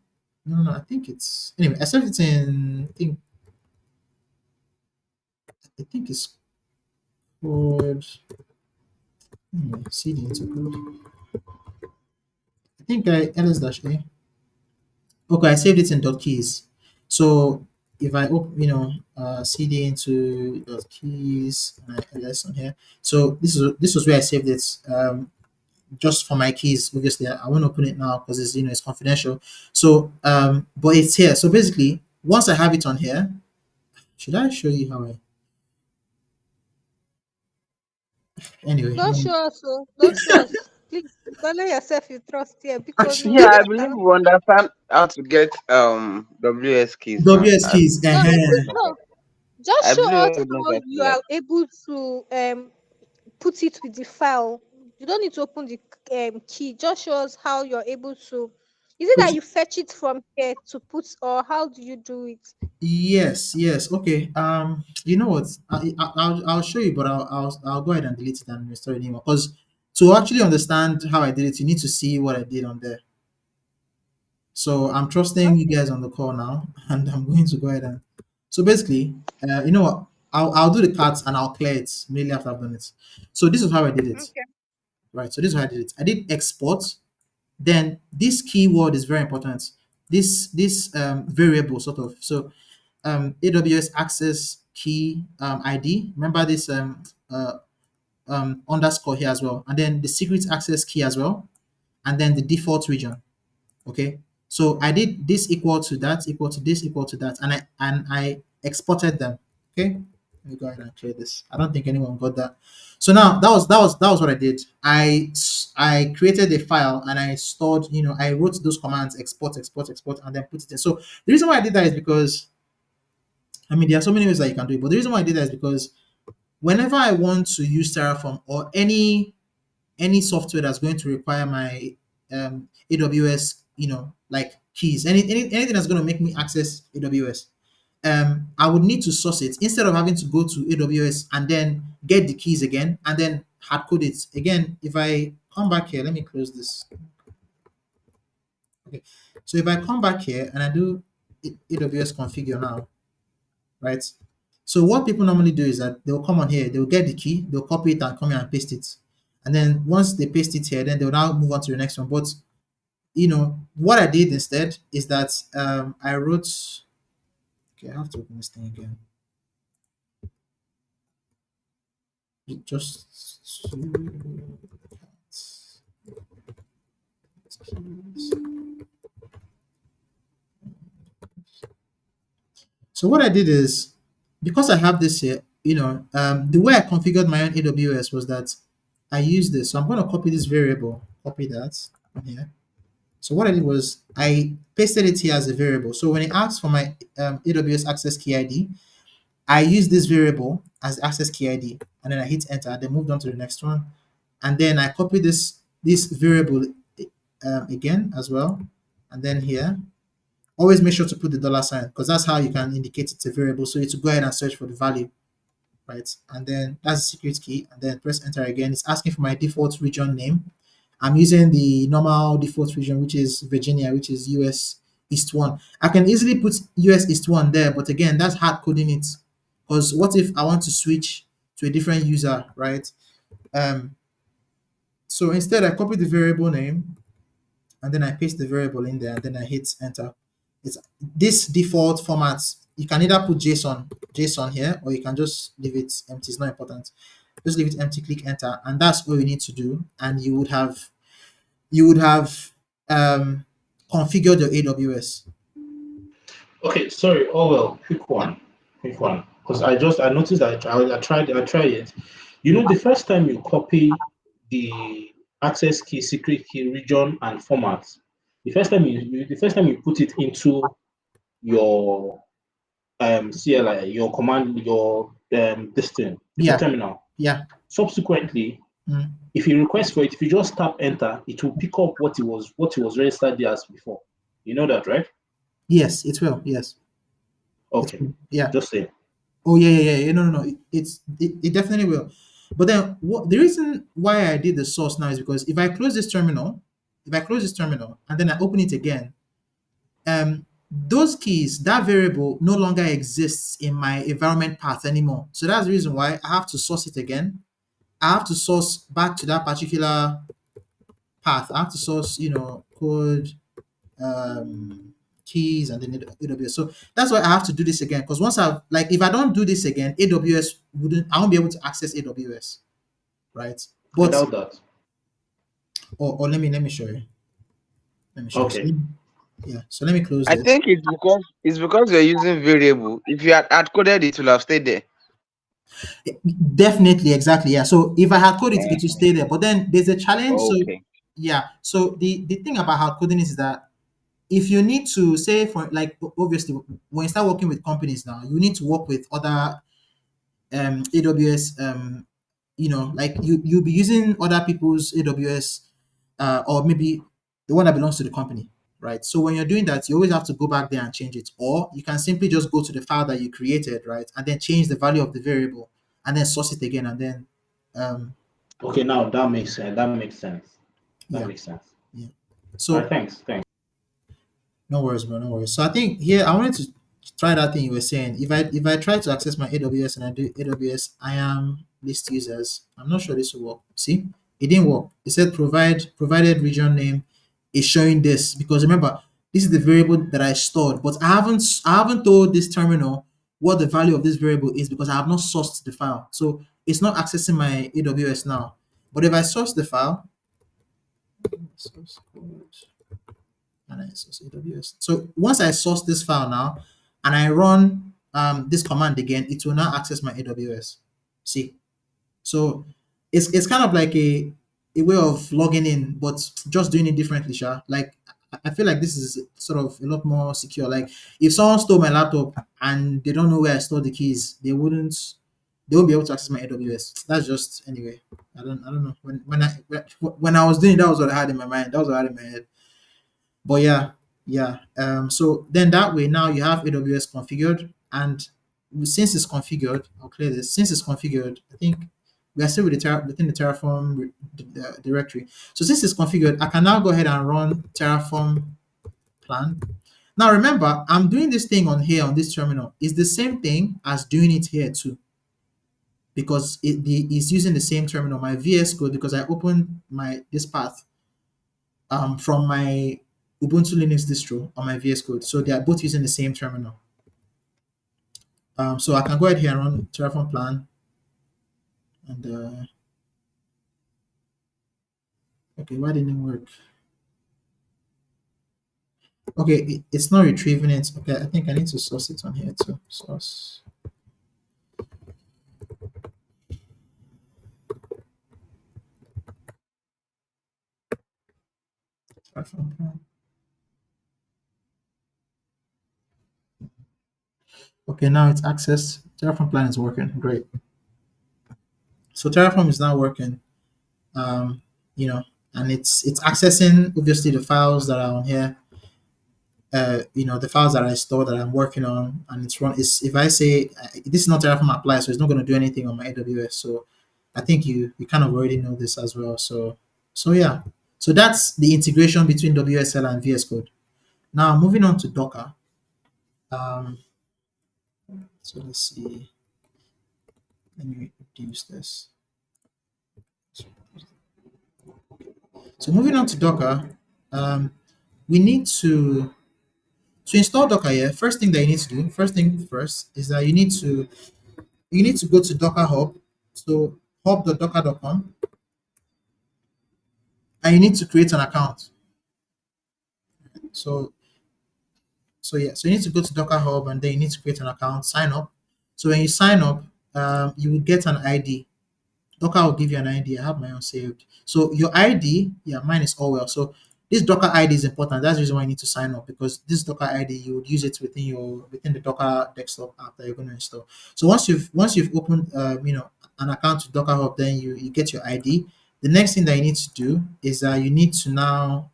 No. I think it's. Anyway, I saved it in. I think it's called. CD into code. I think ls-a. Okay, I saved it in .keys. So if I open, cd into .keys and I ls on here. So this was where I saved it. Just for my keys, obviously I won't open it now because it's confidential. So but it's here. So basically, once I have it on here, should I show you how I? Anyway, Don't show us, don't show us. Please, follow yourself, you trust here because actually, Yeah, I believe we understand how to get WS keys now. WS keys. no, no. Just I show believe us we know how that. you are able to put it with the file. You don't need to open the key. Just show us how you're able to. Is it that you fetch it from here to put, or how do you do it? Yes. Okay. You know what? I'll show you, but I'll go ahead and delete it and restore it anymore. Because to actually understand how I did it, you need to see what I did on there. So I'm trusting you guys on the call now, and I'm going to go ahead and. So basically, you know what? I'll do the cards and I'll clear it immediately after I've done it. So this is how I did it. Okay. Right. So this is how I did it. I did export. Then this keyword is very important. This variable sort of. So AWS access key ID. Remember this underscore here as well, and then the secret access key as well, and then the default region. Okay, so I did this equal to that, equal to this, equal to that, and I exported them. Okay, let me go ahead and clear this. I don't think anyone got that. So now that was what I did. I created a file and I stored. I wrote those commands: export, and then put it in. So the reason why I did that is because there are so many ways that you can do it, but the reason why I did that is because whenever I want to use Terraform or any software that's going to require my AWS, like keys, anything that's going to make me access AWS, I would need to source it instead of having to go to AWS and then get the keys again and then hard code it again. If I come back here, let me close this. Okay, so if I come back here and I do AWS configure now, right? So what people normally do is that they'll come on here, they'll get the key, they'll copy it and come here and paste it. And then once they paste it here, then they'll now move on to the next one. But what I did instead is that I wrote. Okay, I have to open this thing again. So what I did is, because I have this here, the way I configured my own AWS was that I use this. So I'm going to copy this variable, copy that on here. So what I did was I pasted it here as a variable. So when it asks for my AWS access key ID, I use this variable as access key ID, and then I hit enter, then moved on to the next one. And then I copy this variable again as well. And then here, always make sure to put the $sign, because that's how you can indicate it's a variable. So you to go ahead and search for the value, right? And then that's the secret key, and then press enter again. It's asking for my default region name. I'm using the normal default region, which is Virginia, which is US East 1. I can easily put US East 1 there, but again, that's hard coding it. Because what if I want to switch to a different user, right? So instead, I copy the variable name, and then I paste the variable in there, and then I hit enter. It's this default format. You can either put JSON here, or you can just leave it empty. It's not important. Just leave it empty, click enter, and that's all you need to do. And you would have configured your AWS. Okay, sorry. Oh well, quick one. Because I noticed that I tried it. You know, the first time you copy the access key, secret key, region, and format, the first time you put it into your CLI, your command, your this thing, Yeah. terminal. Yeah. Subsequently, if you request for it, if you just tap enter, it will pick up what it was registered there as before. You know that, right? Yes, it will. Yes. Okay. Yeah. Just say. Oh yeah. No. It definitely will. But then the reason why I did the source now is because if I close this terminal, and then I open it again, those keys, that variable no longer exists in my environment path anymore. So that's the reason why I have to source it again. I have to source back to that particular path. I have to source, code, keys, and then AWS. So that's why I have to do this again. Because once if I don't do this again, I won't be able to access AWS, right? I doubt that. Or let me show you. Okay. So let me close I this. think it's because you're using variable. If you had hard coded, it will have stayed there. Definitely, exactly. Yeah. So if I hard code it, it will stay there. But then there's a challenge. Okay. So yeah. So the thing about hard coding is that if you need to say for obviously when you start working with companies now, you need to work with other AWS you'll be using other people's AWS or maybe the one that belongs to the company, right? So when you're doing that, you always have to go back there and change it, or you can simply just go to the file that you created, right, and then change the value of the variable and then source it again, and then okay, now that makes sense. That makes sense. Yeah. So thanks. No worries, bro. No worries. So I think here I wanted to try that thing you were saying. If I try to access my AWS and I do AWS IAM list users, I'm not sure this will work. See, it didn't work. It said provided region name is showing this because remember this is the variable that I stored, but I haven't told this terminal what the value of this variable is because I have not sourced the file. So it's not accessing my AWS now. But if I source the file, source code, and I source AWS. So once I source this file now and I run this command again, it will now access my AWS. See, so it's kind of like a way of logging in, but just doing it differently, Sha. Like I feel like this is sort of a lot more secure. Like if someone stole my laptop and they don't know where I stored the keys, they won't be able to access my AWS. That's just anyway. I don't know. When I was doing it, that was what I had in my mind. That was what I had in my head. But yeah. So then that way now you have AWS configured, and since it's configured, I'll clear this. Since it's configured, I think we are still within the Terraform directory. So since it's configured, I can now go ahead and run Terraform plan. Now remember, I'm doing this thing on this terminal. It's the same thing as doing it here too, because it's using the same terminal, my VSCode, because I opened this path from my Ubuntu Linux distro on my VS Code. So they are both using the same terminal. So I can go ahead here and run Terraform plan. And okay, why didn't it work? Okay, it's not retrieving it. Okay, I think I need to source it on here too. Source. Terraform plan. Okay, now it's accessed. Terraform plan is working. Great. So Terraform is now working. Um, you know, and it's accessing obviously the files that are on here. The files that I store that I'm working on, and it's run. Is if I say this is not Terraform apply, so it's not going to do anything on my AWS. So I think you kind of already know this as well. So yeah, so that's the integration between WSL and VS Code. Now moving on to Docker. Um, so let's see. Let me reduce this. So moving on to Docker, we need to install Docker here. First thing that you need to do, first thing first, is that you need to go to Docker Hub. So hub.docker.com, and you need to create an account. So so you need to go to Docker Hub, and then you need to create an account, sign up. So when you sign up, you will get an ID. Docker will give you an ID. I have my own saved. So your ID, yeah, mine is Orwell. So this Docker ID is important. That's the reason why you need to sign up, because this Docker ID, you would use it within the Docker desktop app that you're going to install. So once you've opened an account with Docker Hub, then you get your ID. The next thing that you need to do is that you need to now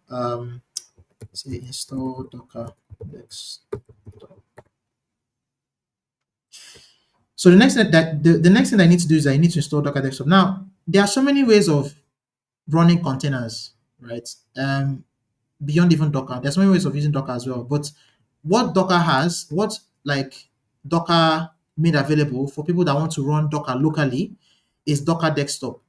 say install Docker desktop. So the next thing I need to do is I need to install Docker desktop. Now there are so many ways of running containers, right? Beyond even Docker, there's many ways of using Docker as well. But what Docker has, what like Docker made available for people that want to run Docker locally, is Docker desktop.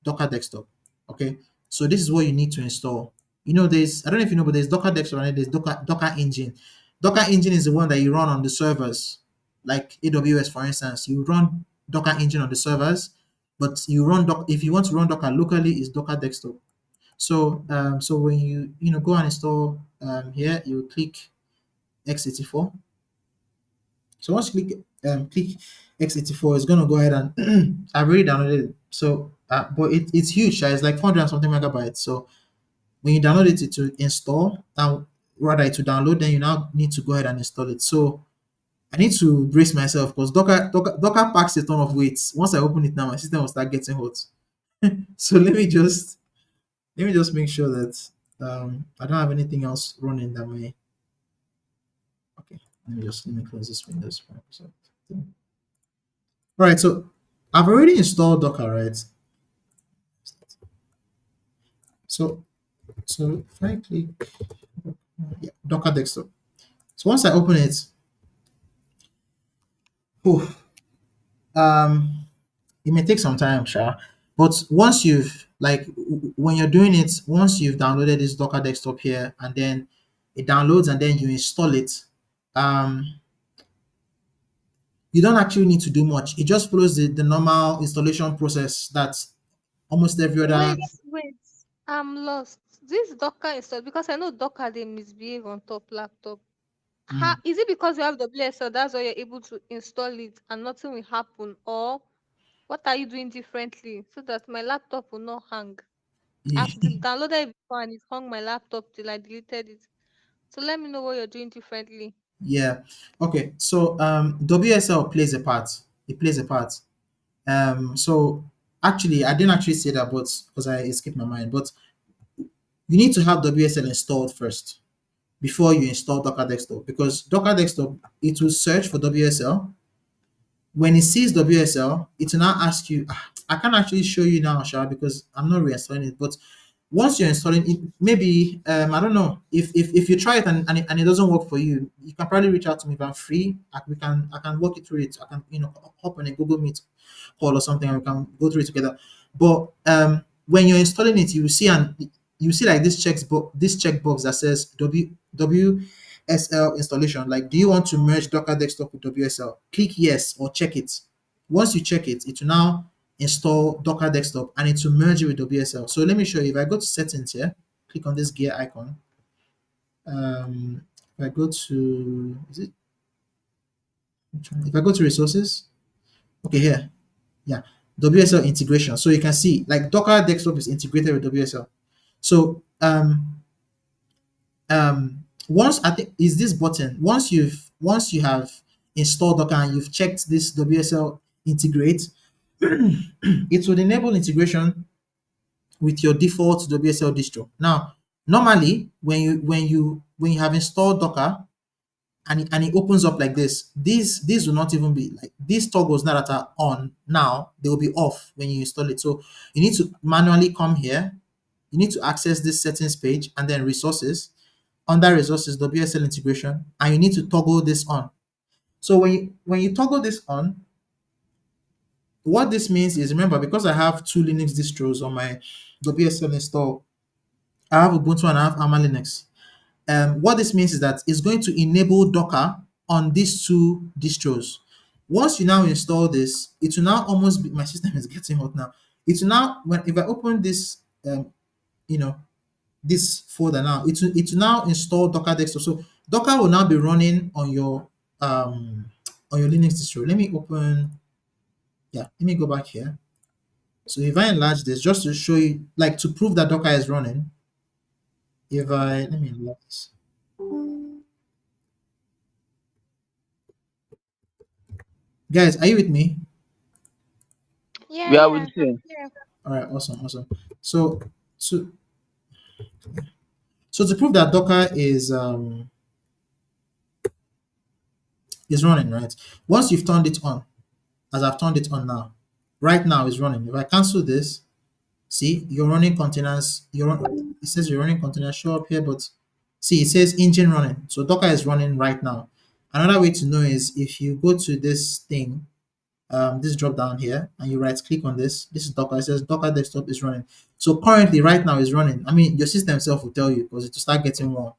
Docker desktop. Okay, so this is what you need to install. There's I don't know if you know, but there's Docker desktop and there's Docker engine. Docker engine is the one that you run on the servers, like AWS, for instance. You run Docker engine on the servers, but if you want to run Docker locally, is Docker desktop. So when you go and install here, you click x84. So once you click x84, it's gonna go ahead and I've already downloaded it. So but it's huge. It's like 400 and something megabytes. So when you download it to install, and rather to download, then you now need to go ahead and install it. So I need to brace myself, because Docker packs a ton of weight. Once I open it now, my system will start getting hot. So let me just make sure that I don't have anything else running that may. Okay, let me close this Windows. Microsoft thing. All right, so I've already installed Docker, right? So if I click Docker desktop, so once I open it, it may take some time, sure. But once when you're doing it, once you've downloaded this Docker desktop here, and then it downloads, and then you install it, you don't actually need to do much. It just follows the normal installation process that almost every other. Wait. I'm lost. This Docker install, because I know Docker they misbehave on top laptop. How is it because you have WSL, that's why you're able to install it and nothing will happen? Or what are you doing differently so that my laptop will not hang? I've downloaded it before and it hung my laptop till I deleted it. So let me know what you're doing differently. Yeah. Okay. So WSL plays a part. It plays a part. So actually, I didn't actually say that, but because I escaped my mind. But you need to have WSL installed first before you install Docker Desktop, because Docker Desktop, it will search for WSL. When it sees WSL, it will now ask you. I can't actually show you now, Sha, because I'm not reinstalling it. But once you're installing it, maybe I don't know, if you try it and it doesn't work for you, you can probably reach out to me if I'm free. I can walk you through it. I can hop on a Google Meet call or something, and we can go through it together. But when you're installing it, you see like this checkbox that says WSL installation. Like, do you want to merge Docker Desktop with WSL? Click yes or check it. Once you check it, it will now install Docker Desktop, and it will merge it with WSL. So let me show you. If I go to settings here, click on this gear icon. If I go to if I go to resources, okay, here, yeah, WSL integration. So you can see like Docker Desktop is integrated with WSL. So Once I think is this button. Once you have installed Docker and you've checked this WSL integrate, it will enable integration with your default WSL distro. Now, normally when you have installed Docker and it opens up like this, these will not even be like these toggles now that are on now, they will be off when you install it. So you need to manually come here, you need to access this settings page and then resources, under resources WSL integration, and you need to toggle this on. So when you toggle this on, what this means is, remember, because I have two Linux distros on my WSL install, I have Ubuntu and I have ARMA Linux. What this means is that it's going to enable Docker on these two distros. Once you now install this, it will now almost be, my system is getting hot now. It will now, if I open this, you know, this folder now, it will now install Docker desktop. So Docker will now be running on your Linux distro. Let me open, yeah, let me go back here. So if I enlarge this, just to show you, like to prove that Docker is running, let me enlarge this. Guys, are you with me? Yeah, We are with yeah, you. yeah. All right, awesome. So to so to prove that Docker is running, right? Once you've turned it on, as I've turned it on now, right now is running. If I cancel this, see, you're running containers. It says you're running containers show up here, but see, it says engine running. So Docker is running right now. Another way to know is if you go to this thing, this drop down here, and you right click on this. This is Docker. It says Docker desktop is running. So currently, right now, is running. I mean, your system itself will tell you because it will start getting warm,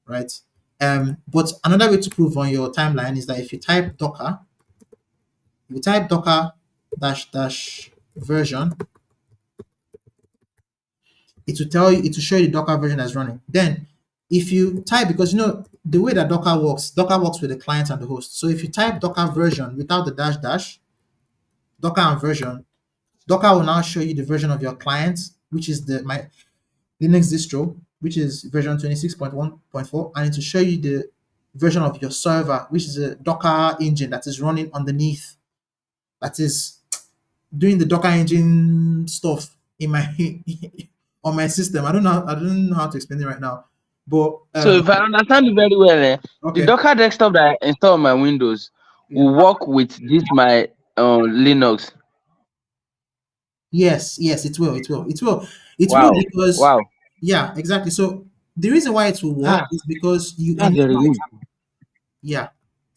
right? But another way to prove on your timeline is that if you type Docker, dash dash version, it will tell you, it will show you the Docker version that's running. Then if you type, because you know the way that Docker works with the client and the host. So if you type Docker version without the dash dash, Docker and version, Docker will now show you the version of your client, which is my Linux distro, which is version 26.1.4, and it will show you the version of your server, which is a Docker engine that is running underneath, that is doing the Docker engine stuff in my on my system. I don't know how to explain it right now, but So if I understand it very well, the okay, Docker desktop that I install on my Windows yeah. will work with this my Linux. Yes, it will Wow, because, wow. yeah, exactly. So the reason why it will work Ah, is because you that's a enable, relief. yeah,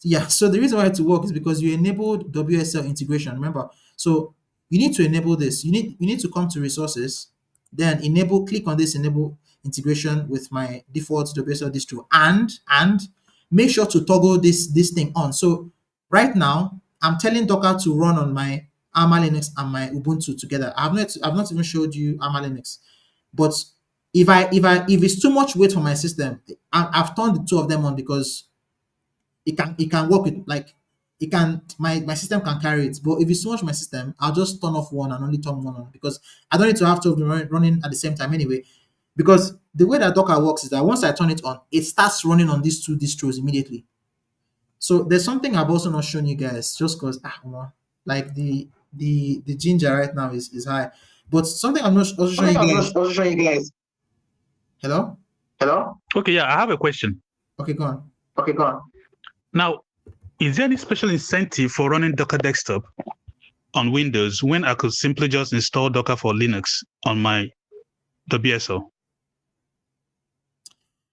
yeah. So the reason why it will work is because you enabled WSL integration. Remember, so you need to enable this. You need to come to resources, then enable. Click on this enable integration with my default WSL distro, and make sure to toggle this thing on. So right now, I'm telling Docker to run on my ARMA Linux and my Ubuntu together. I've not even showed you ARMA Linux, but if it's too much weight for my system, I've turned the two of them on because it can work with, like, it can, my system can carry it. But if it's too much for my system, I'll just turn off one and only turn one on because I don't need to have two of them running at the same time anyway. Because the way that Docker works is that once I turn it on, it starts running on these two distros immediately. So there's something I've also not shown you guys, just because like the ginger right now is high. But something I'm not also showing you guys. Hello? Okay, yeah, I have a question. Okay, go on. Now, is there any special incentive for running Docker desktop on Windows when I could simply just install Docker for Linux on my WSL?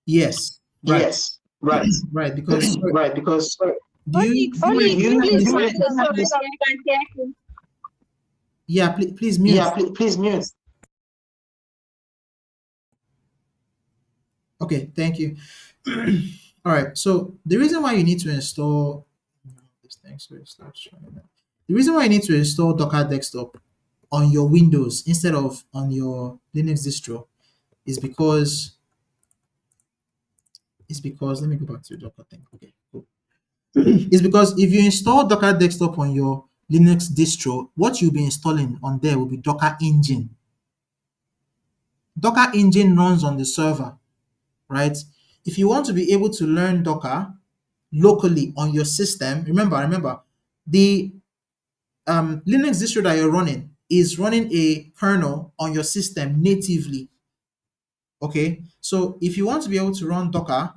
Yes, right. Right, because do you do you Onyx, do you have please any mute yourself. We can't hear you. yeah, please mute. Okay, thank you. All right, so the reason why you need to install this thing, so it starts showing up. The reason why you need to install Docker desktop on your Windows instead of on your Linux distro is because let me go back to the Docker thing. Okay, cool. Is because if you install Docker desktop on your Linux distro, what you'll be installing on there will be Docker engine. Docker engine runs on the server, right? if you want to be able to learn Docker locally on your system, remember, the Linux distro that you're running is running a kernel on your system natively. Okay, so if you want to be able to run Docker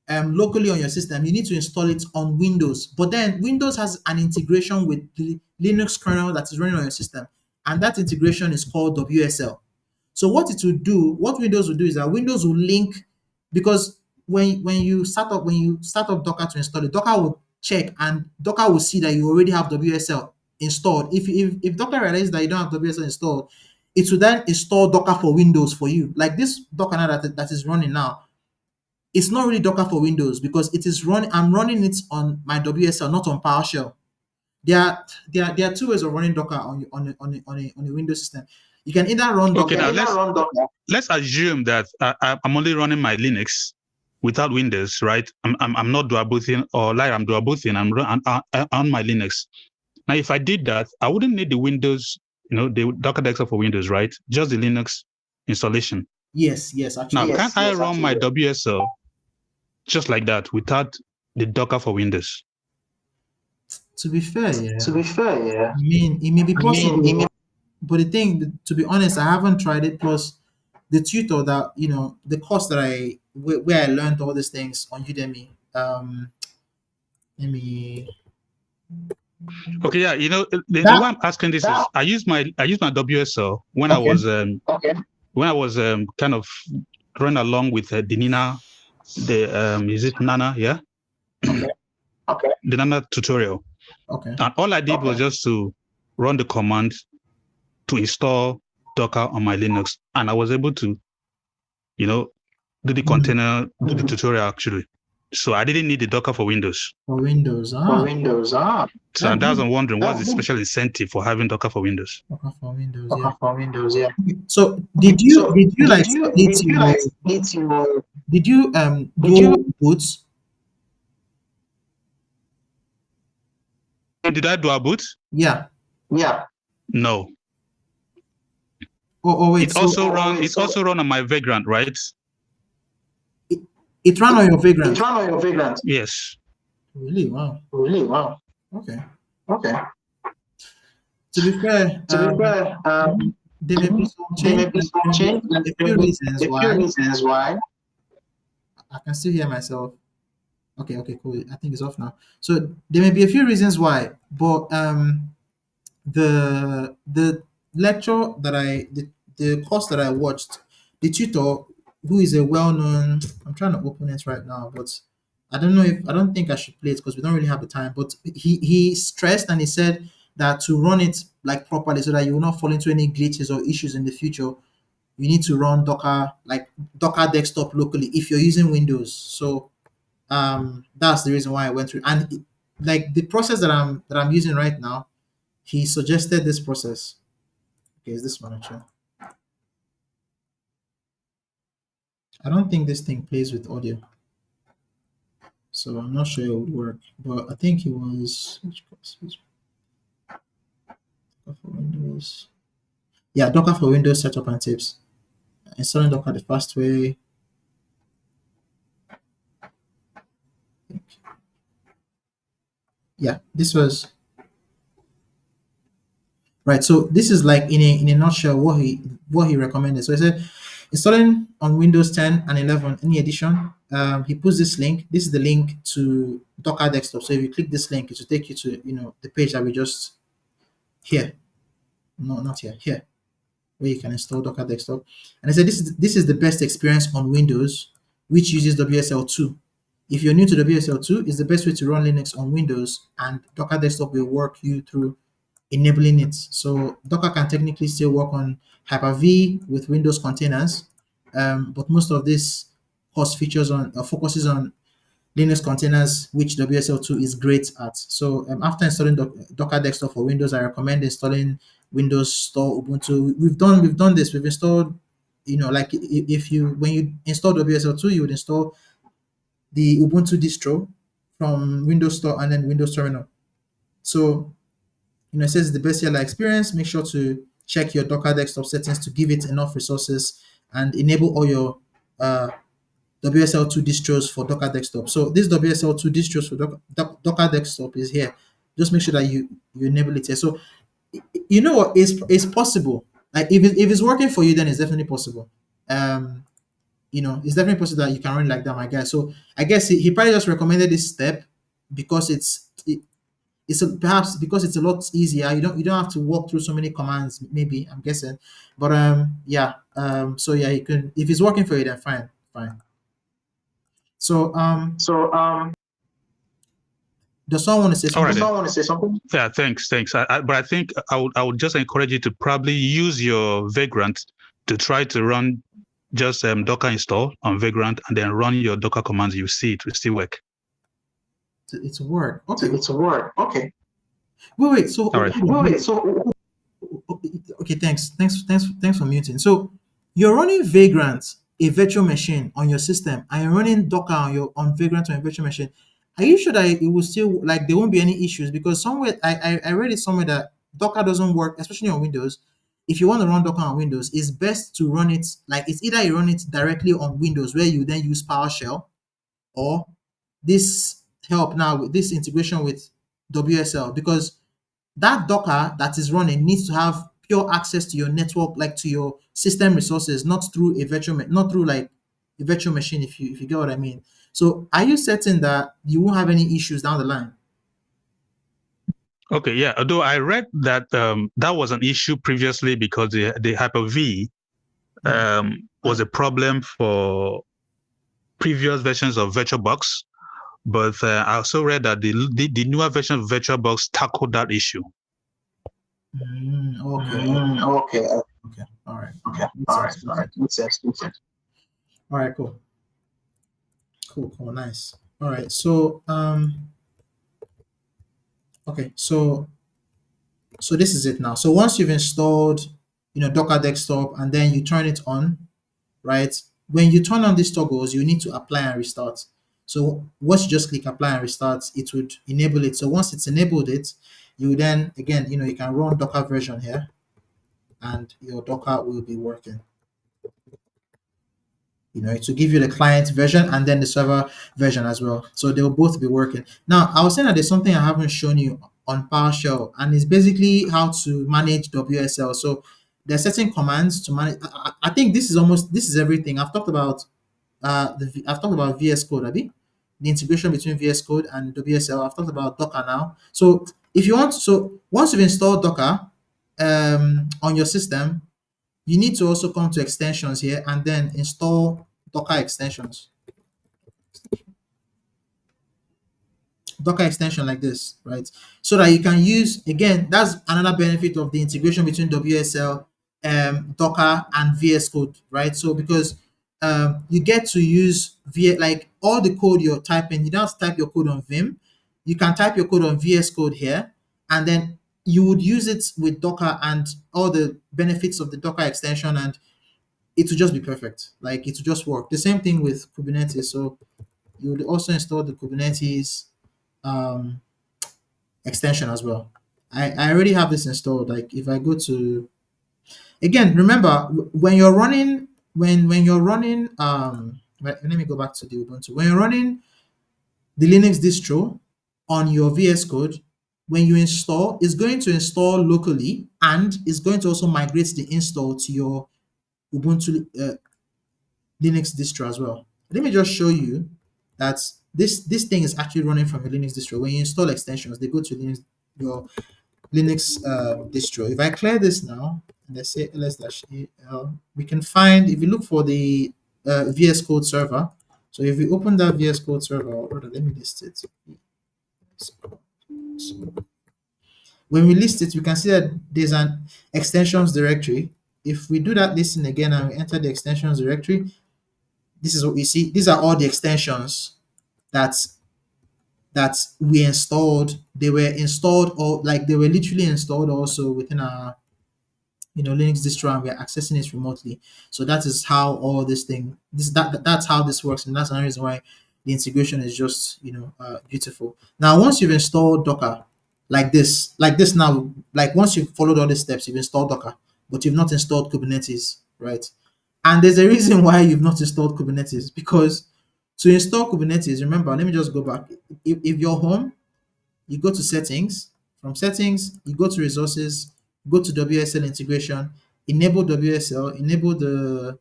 locally on your system, you need to install it on Windows. But then Windows has an integration with the Linux kernel that is running on your system, and that integration is called WSL. So what Windows will do is that Windows will link, because when you start up Docker to install it, Docker will check and Docker will see that you already have WSL installed. If Docker realizes that you don't have WSL installed, it will then install Docker for Windows for you. Like this Docker now that is running now, it's not really Docker for Windows because it is running. I'm running it on my WSL, not on PowerShell. There are two ways of running Docker on a Windows system. You can either run Okay, Docker. now let's assume that I'm only running my Linux without Windows, right? I'm not dual booting, or like I'm dual booting. I'm on my Linux. Now, if I did that, I wouldn't need the Windows, the Docker desktop for Windows, right? Just the Linux installation. Yes, actually. Now, can't I run my WSL just like that without the Docker for Windows? To be fair, yeah. yeah. I mean, it may be possible, but the thing, to be honest, I haven't tried it. Plus, the tutor that the course that where I learned all these things on Udemy. Let me. Okay, yeah, the why I'm asking this is I use my WSL when I was kind of running along with the Nina, is it Nana? Yeah. Okay. The Nana tutorial. Okay. And all I did was just to run the command to install Docker on my Linux, and I was able to, do the container, do the tutorial actually. So I didn't need the Docker for Windows. For Windows, So that's I'm wondering, what's the special incentive for having Docker for Windows? Docker for Windows, Docker for Windows, yeah. So did you do boots? Did I do a boot? Yeah. No. Oh wait. It's also run on my Vagrant, right? It ran on your Vagrant. Yes. Really? Wow. Okay. To be fair, there may be some change. A few reasons why. I can still hear myself. Okay, cool. I think it's off now. So there may be a few reasons why, but the lecture that the course that I watched, the tutor, who is a well-known, I'm trying to open it right now, but I don't think I should play it because we don't really have the time. But he stressed and he said that to run it like properly so that you will not fall into any glitches or issues in the future, you need to run Docker desktop locally if you're using Windows. So that's the reason why I went through. And like the process that I'm using right now, he suggested this process. Okay, is this one actually? I don't think this thing plays with audio, so I'm not sure it would work. But I think it was Docker for Windows. Yeah, Docker for Windows setup and tips. Installing Docker the fast way. Yeah, this was right. So this is like in a nutshell what he recommended. So he said installing on Windows 10 and 11 any edition. He puts this link. This is the link to Docker desktop. So if you click this link, it will take you to the page that we just here. No, not here. Here, where you can install Docker desktop. And I said this is the best experience on Windows, which uses WSL2. If you're new to WSL2, it's the best way to run Linux on Windows, and Docker desktop will work you through enabling it. So Docker can technically still work on Hyper-V with Windows containers, but most of this course focuses on Linux containers, which WSL2 is great at. So after installing Docker desktop for Windows, I recommend installing Windows Store Ubuntu. We've done this. We've installed, like when you install WSL2, you would install the Ubuntu distro from Windows Store and then Windows Terminal. So it says the best CLI experience. Make sure to check your Docker desktop settings to give it enough resources and enable all your WSL2 distros for Docker Desktop. So this WSL2 distros for Docker Desktop is here. Just make sure that you enable it here. So you know what, it's possible. Like if it's working for you, then it's definitely possible. It's definitely possible that you can run it like that, my guy. So I guess he probably just recommended this step because perhaps because it's a lot easier. You don't have to walk through so many commands. Maybe, I'm guessing, but yeah. So yeah, you can, if it's working for you, then fine. So So does someone want to say All right something? then. someone want to say something? Yeah, thanks. But I think I would just encourage you to probably use your Vagrant to try to run just Docker install on Vagrant and then run your Docker commands. You see it will still work. It's a word. Okay. It's a word. Okay. Wait. So All right. Wait. So okay. Thanks for muting. So you're running Vagrant, a virtual machine on your system, and you're running Docker on Vagrant on your virtual machine. Are you sure that it will still, like, there won't be any issues? Because somewhere I read it somewhere that Docker doesn't work, especially on Windows. If you want to run Docker on Windows, it's best to run it, like, it's either you run it directly on Windows where you then use PowerShell, or this help now with this integration with WSL, because that Docker that is running needs to have pure access to your network, like to your system resources, not through not through like a virtual machine, if you get what I mean. So are you certain that you won't have any issues down the line? Okay, yeah. Although I read that that was an issue previously because the Hyper-V was a problem for previous versions of VirtualBox, but I also read that the newer version of VirtualBox tackled that issue. Okay. okay. Okay. All right. Okay. All right. Makes sense. All right. Cool. Nice. All right. So okay. So this is it now. So once you've installed, Docker Desktop, and then you turn it on, right? When you turn on these toggles, you need to apply and restart. So once you just click apply and restart, it would enable it. So once it's enabled it, you then, again, you can run Docker version here, and your Docker will be working. It will give you the client version and then the server version as well. So they'll both be working. Now, I was saying that there's something I haven't shown you on PowerShell, and it's basically how to manage WSL. So there are certain commands to manage. I think this is everything. I've talked about VSCode, Abby, the integration between VSCode and WSL. I've talked about Docker now. So if you want, so once you've installed Docker on your system, you need to also come to extensions here and then install Docker extensions. Docker extension like this, right? So that you can use, again, that's another benefit of the integration between WSL, Docker, and VS Code, right? So because you get to use like all the code you're typing, you don't have to type your code on Vim. You can type your code on VS Code here, and then you would use it with Docker and all the benefits of the Docker extension, and it will just be perfect. Like, it will just work. The same thing with Kubernetes. So you would also install the Kubernetes extension as well. I already have this installed. Like, if I go to, again, remember when you're running let me go back to the Ubuntu. When you're running the Linux distro on your VS Code, when you install, it's going to install locally, and it's going to also migrate the install to your Ubuntu Linux distro as well. Let me just show you that this thing is actually running from a Linux distro. When you install extensions, they go to your Linux distro. If I clear this now, and I say ls-al, we can find, if you look for the VS Code server. So if we open that VS Code server, or rather, let me list it. So when we list it, we can see that there's an extensions directory. If we do that listing again and we enter the extensions directory, this is what we see. These are all the extensions that we installed. They were installed, or like they were literally installed also within our Linux distro, and we're accessing it remotely. So that is how all that's how this works, and that's another reason why the integration is just beautiful. Now, once you've installed Docker like this now, like once you've followed all the steps, you've installed Docker, but you've not installed Kubernetes, right? And there's a reason why you've not installed Kubernetes, because To install Kubernetes, remember, let me just go back. If you're home, you go to settings. From settings, you go to resources, go to WSL integration, enable WSL, enable the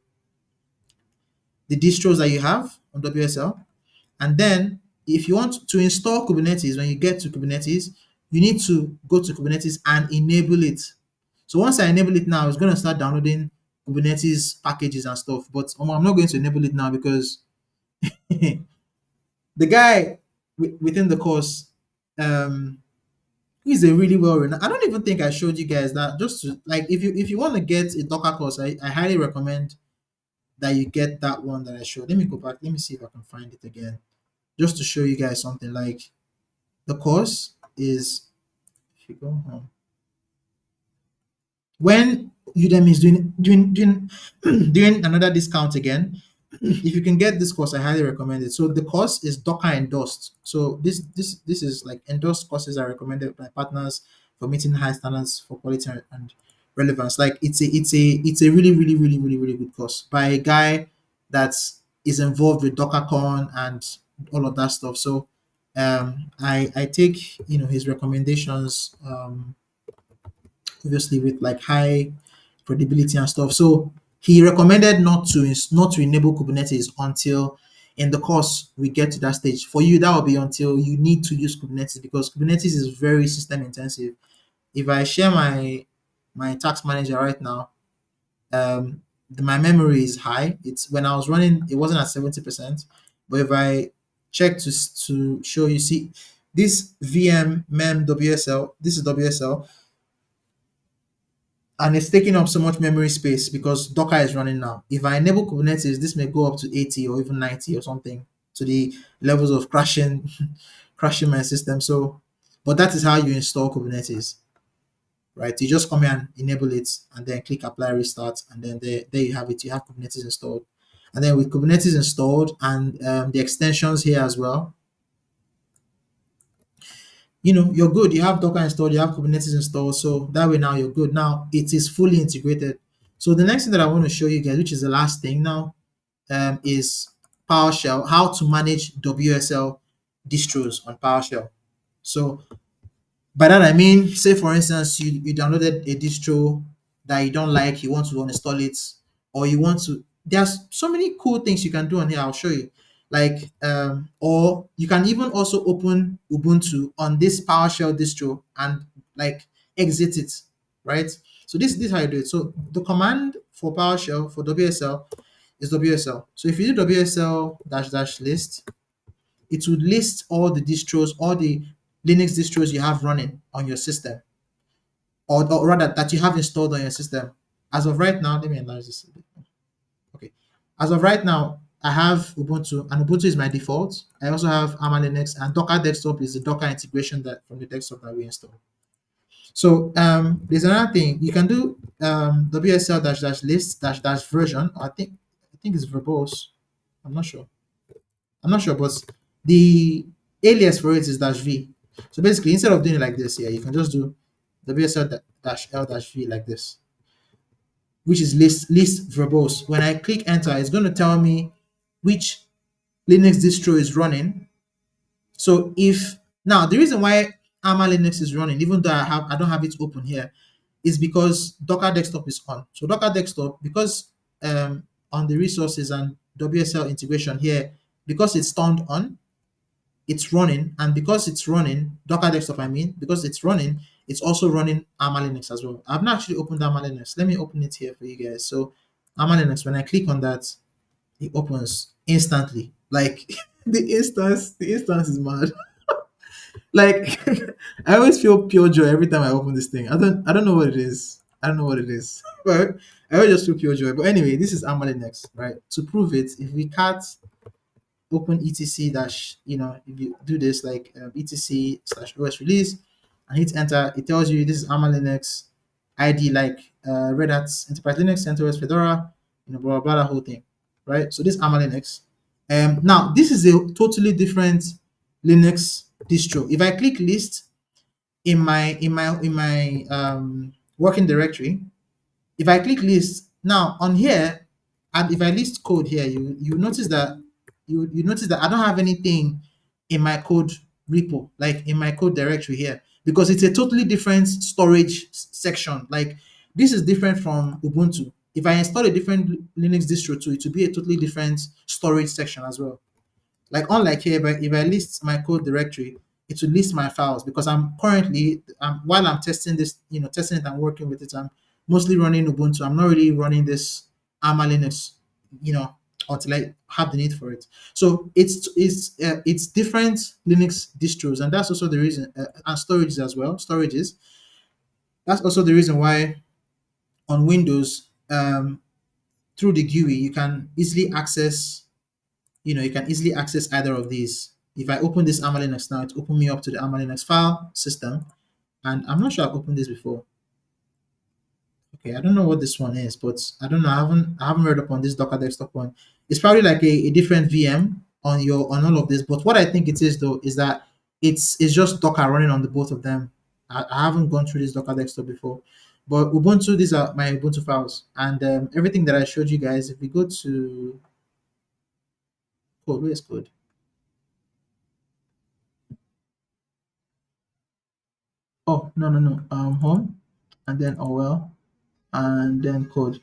distros that you have on WSL. And then if you want to install Kubernetes, when you get to Kubernetes, you need to go to Kubernetes and enable it. So once I enable it now, it's going to start downloading Kubernetes packages and stuff. But I'm not going to enable it now because the guy within the course, he's a really well renowned. I don't even think I showed you guys that. Just to like, if you want to get a Docker course, I highly recommend that you get that one that I showed. Let me go back. Let me see if I can find it again, just to show you guys something. Like the course is, if you go home, when Udemy is doing another discount again, if you can get this course, I highly recommend it. So the course is Docker endorsed. So this is like endorsed courses are recommended by partners for meeting high standards for quality and relevance. Like it's a really good course by a guy that is involved with DockerCon and all of that stuff. So I take his recommendations obviously with like high credibility and stuff. So he recommended not to enable Kubernetes until in the course we get to that stage. For you, that will be until you need to use Kubernetes because Kubernetes is very system intensive. If I share my task manager right now, my memory is high. It's when I was running, it wasn't at 70%. But if I check to show you, see this VM mem WSL, this is WSL, and it's taking up so much memory space because Docker is running now. If I enable Kubernetes, this may go up to 80 or even 90 or something to the levels of crashing crashing my system. So, but that is how you install Kubernetes, right? You just come here and enable it and then click apply restart, and then there you have it. You have Kubernetes installed. And then with Kubernetes installed and the extensions here as well, you're good. You have Docker installed, you have Kubernetes installed, so that way now you're good. Now it is fully integrated. So the next thing that I want to show you guys, which is the last thing now, is PowerShell, how to manage WSL distros on PowerShell. So by that I mean, say for instance, you downloaded a distro that you don't like, you want to uninstall it, or you want to. There's so many cool things you can do on here. I'll show you. Like, or you can even also open Ubuntu on this PowerShell distro and like exit it, right? So this is how you do it. So the command for PowerShell for WSL is WSL. So if you do WSL dash dash list, it would list all the distros, all the Linux distros you have running on your system, or rather that you have installed on your system. As of right now, let me enlarge this a bit. Okay. As of right now, I have Ubuntu, and Ubuntu is my default. I also have Arma Linux, and Docker Desktop is the Docker integration that from the desktop that we install. So there's another thing you can do. WSL dash dash list dash dash version. I think it's verbose. I'm not sure. But the alias for it is dash v. So basically, instead of doing it like this here, you can just do WSL dash L dash v like this, which is list verbose. When I click enter, it's going to tell me which Linux distro is running. So if now the reason why Arma Linux is running, even though I don't have it open here, is because Docker Desktop is on. So Docker Desktop, because on the resources and WSL integration here, because it's turned on, it's running, and because it's running, Docker Desktop, I mean, because it's running, it's also running Arma Linux as well. I've not actually opened Arma Linux. Let me open it here for you guys. So Arma Linux, when I click on that, it opens instantly. Like the instance is mad. Like I always feel pure joy every time I open this thing. I don't know what it is. But I always just feel pure joy. But anyway, this is Arma Linux, right? To prove it, if we cat open etc dash, if you do this like etc slash os release and hit enter, it tells you this is Arma Linux ID, like Red Hat Enterprise Linux, CentOS, Fedora, blah blah blah, the whole thing, right? So this Arma Linux. Now this is a totally different Linux distro. If I click list in my working directory, if I click list now on here, and if I list code here, you notice that you notice that I don't have anything in my code repo, like in my code directory here, because it's a totally different storage section. Like this is different from Ubuntu. If I install a different Linux distro too, it will be a totally different storage section as well. Like unlike here, but if I list my code directory, it will list my files because I'm currently while I'm testing this, testing it and working with it, I'm mostly running Ubuntu. I'm not really running this Arma Linux, you know, until I have the need for it. So it's different Linux distros, and that's also the reason, and storages as well. Storages. That's also the reason why on Windows, through the GUI, you can easily access either of these. If I open this Arma Linux now, it opened me up to the Arma Linux file system, and I'm not sure I've opened this before. Okay, I don't know what this one is, but I don't know. I haven't read up on this Docker desktop one. It's probably like a different VM on all of this. But what I think it is though is that it's just Docker running on the both of them. I haven't gone through this Docker desktop before, but Ubuntu, these are my Ubuntu files, and everything that I showed you guys. If we go to code, where is code? Oh, no, no, no. Home, and then well, and then code.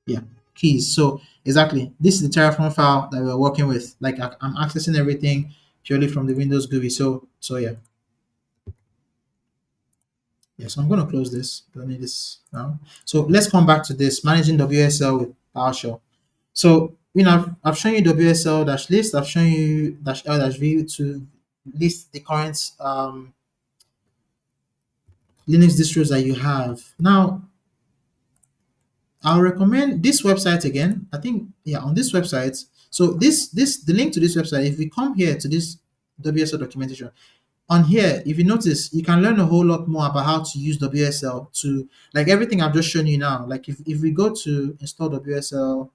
Yeah, keys. So exactly, this is the Terraform file that we're working with. Like I'm accessing everything purely from the Windows GUI. So yeah. Yeah, so I'm going to close this. Don't need this now. So let's come back to this managing WSL with PowerShell. So I've shown you WSL dash list. I've shown you dash L dash V to list the current Linux distros that you have. Now, I'll recommend this website again. I think, yeah, on this website. So the link to this website, if we come here to this WSL documentation, on here, if you notice, you can learn a whole lot more about how to use WSL to, like everything I've just shown you now. Like if we go to install WSL,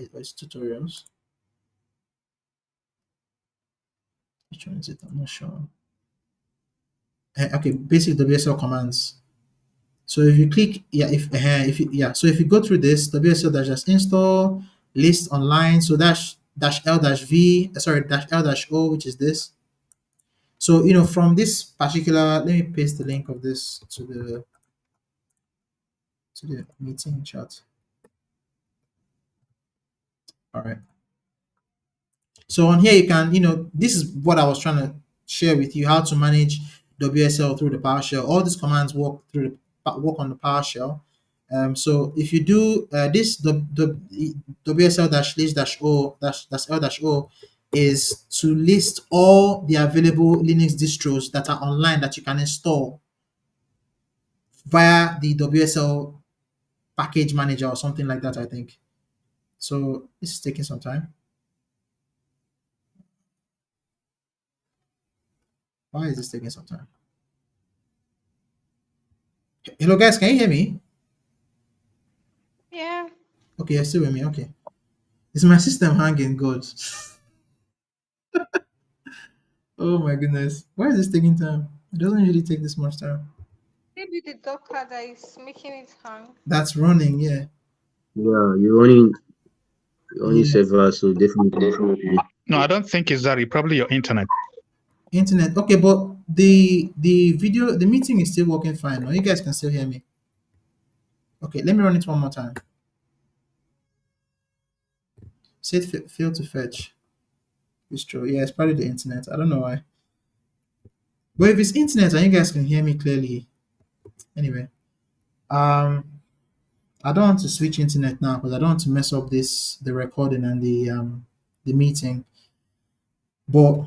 it's tutorials. Which one is it? I'm not sure. Okay, basic WSL commands. So if you click, so if you go through this WSL dash install list online, so dash L dash V, dash L dash O, which is this. So from this particular, let me paste the link of this to the meeting chat. All right. So on here you can, this is what I was trying to share with you, how to manage WSL through the PowerShell. All these commands work on the PowerShell. So if you do this, the WSL dash list dash O dash L dash O is to list all the available Linux distros that are online that you can install via the WSL package manager or something like that, I think. So this is taking some time. Why is this taking some time? Hello guys, can you hear me? Yeah. Okay, you're still with me. Okay. Is my system hanging? Good. Oh my goodness. Why is this taking time? It doesn't usually take this much time. Maybe the Docker that is making it hang. That's running, yeah. Yeah, you're running Yeah. server, so definitely. No, I don't think it's that. It's probably your internet. Internet. Okay, but the meeting is still working fine. No, you guys can still hear me. Okay, let me run it one more time. Say it failed to fetch. It's true. Yeah, it's probably the internet. I don't know why. But if it's internet and you guys can hear me clearly, anyway. I don't want to switch internet now because I don't want to mess up the recording and the meeting. But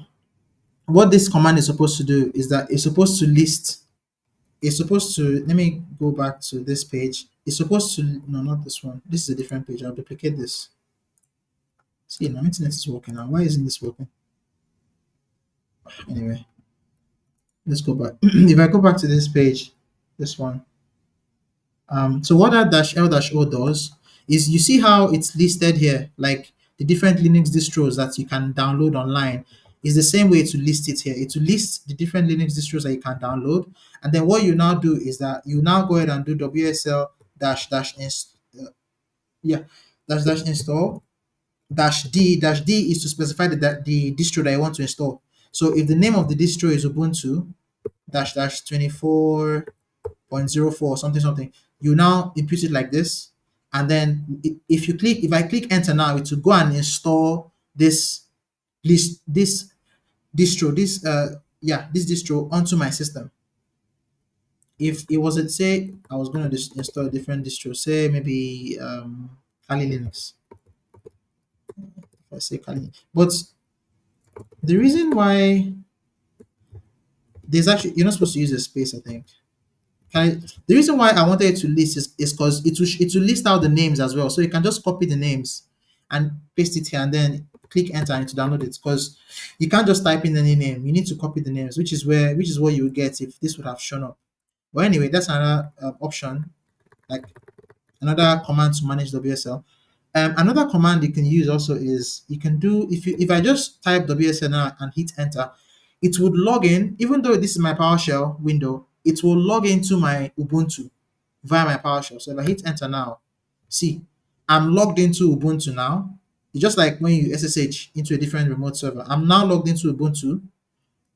what this command is supposed to do is that it's supposed to let me go back to this page. It's supposed to, no, not this one. This is a different page. I'll duplicate this. See, my internet is working now. Why isn't this working? Anyway, let's go back. If I go back to this page, this one. So what that dash L dash O does is, you see how it's listed here, like the different Linux distros that you can download online, is the same way to list it here. It will list the different Linux distros that you can download, and then what you now do is that you now go ahead and do WSL dash dash install, dash D is to specify the distro that I want to install. So if the name of the distro is Ubuntu dash dash 24.04 something something, you now input it like this, and then if I click enter now, it will go and install this distro, this distro onto my system. If it was, say I was going to install a different distro, say maybe Kali Linux. If I say Kali, but the reason why there's actually, you're not supposed to use a space, I think. The reason why I wanted it to list is because it will list out the names as well. So you can just copy the names and paste it here and then click enter and to download it, because you can't just type in any name. You need to copy the names, which is what you would get if this would have shown up. But anyway, that's another option, like another command to manage WSL. Another command you can use also is, you can do, if I just type WSL now and hit enter, it would log in. Even though this is my PowerShell window, it will log into my Ubuntu via my PowerShell. So if I hit enter now, see, I'm logged into Ubuntu now. It's just like when you SSH into a different remote server. I'm now logged into Ubuntu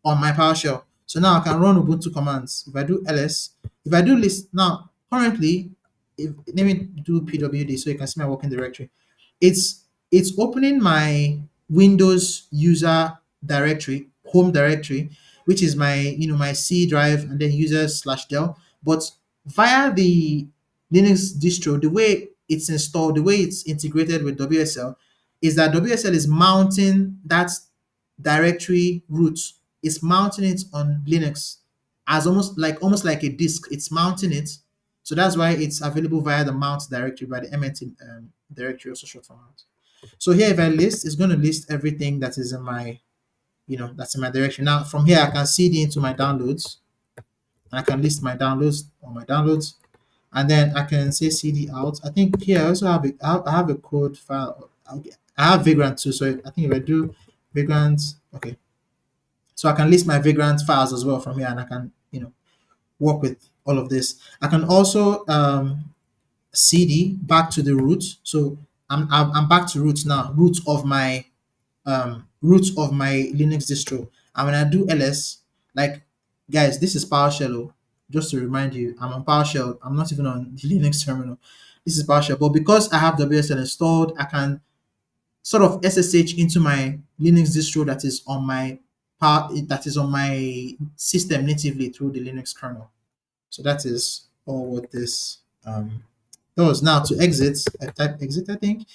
on my PowerShell. So now I can run Ubuntu commands. If I do ls, if I do list now, currently, let me do pwd so you can see my working directory. It's opening my Windows user directory, home directory, which is my my C drive, and then users/del. But via the Linux distro, the way it's installed, the way it's integrated with WSL, is that WSL is mounting that directory root. It's mounting it on Linux as almost like a disk. It's mounting it, so that's why it's available via the mount directory, by the MNT directory, also short for mount. So here, if I list, it's going to list everything that is in my, that's in my directory. Now from here, I can cd into my downloads, and I can list my downloads on my downloads, and then I can say cd out. I think here I also have I have a code file. I have Vagrant too, so I think if I do Vagrant, okay, so I can list my Vagrant files as well from here, and I can work with all of this. I can also cd back to the root. So I'm back to root now, root of my Linux distro. And when I do ls, like, guys, this is PowerShell. Just to remind you, I'm on PowerShell. I'm not even on the Linux terminal. This is PowerShell, but because I have WSL installed, I can sort of SSH into my Linux distro that is on my system natively through the Linux kernel. So that is all what this does. Now to exit, I type exit, I think,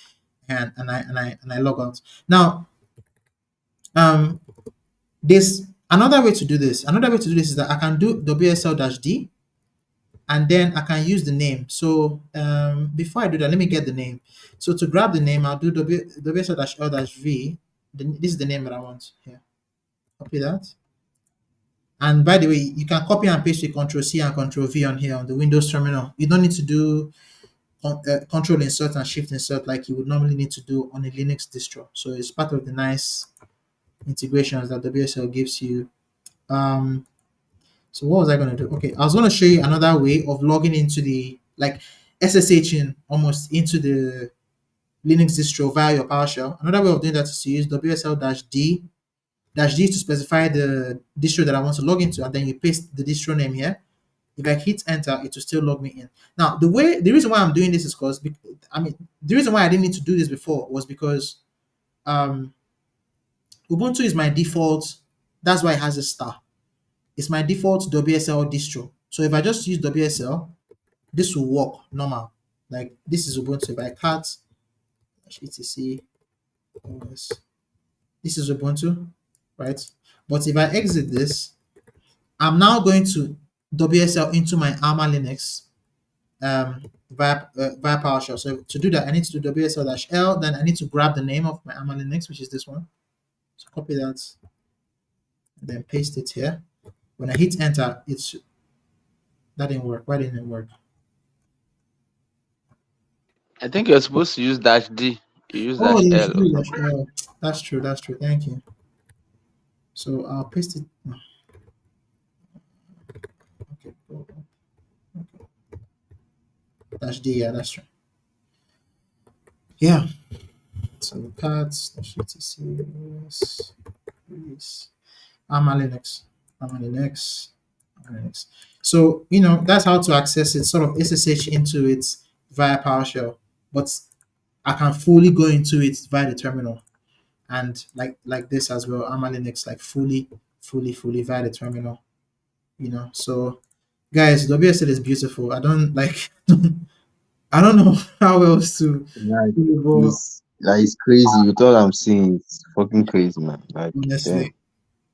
and I log out. Now, there's another way to do this. Another way to do this is that I can do WSL-D, and then I can use the name. So before I do that, let me get the name. So to grab the name, I'll do WSL-L-V. This is the name that I want here. Copy that. And by the way, you can copy and paste with Ctrl+C and Ctrl+V on here on the Windows terminal. You don't need to do Control insert and Shift insert like you would normally need to do on a Linux distro. So it's part of the nice integrations that WSL gives you. So what was I going to do? Okay, I was going to show you another way of logging into the, like, SSHing almost into the Linux distro via your PowerShell. Another way of doing that is to use WSL-D to specify the distro that I want to log into, and then you paste the distro name here. If I hit enter, it will still log me in. Now, the reason why I'm doing this is because, the reason why I didn't need to do this before was because Ubuntu is my default. That's why it has a star. It's my default WSL distro. So if I just use WSL, this will work normal. Like, this is Ubuntu. If I cat etc OS, this is Ubuntu, right? But if I exit this, I'm now going to WSL into my Alma Linux via PowerShell. So to do that, I need to do WSL-L. Then I need to grab the name of my Alma Linux, which is this one. So copy that, and then paste it here. When I hit enter, that didn't work. Why didn't it work? I think you're supposed to use dash D. You use Oh, dash there's L or you. something. That's true. That's true. Thank you. So I'll paste it. No. Okay. Okay. Dash D. Yeah, that's true. Yeah. So cats, release, release. ARMA Linux, ARMA Linux, ARMA Linux. So that's how to access it. Sort of SSH into it via PowerShell, but I can fully go into it via the terminal, and like this as well. ARMA Linux, like fully via the terminal. So guys, WSL is beautiful. I don't like. I don't know how else to. Like, But it's crazy. With all I'm seeing, it's fucking crazy, man. Like, damn.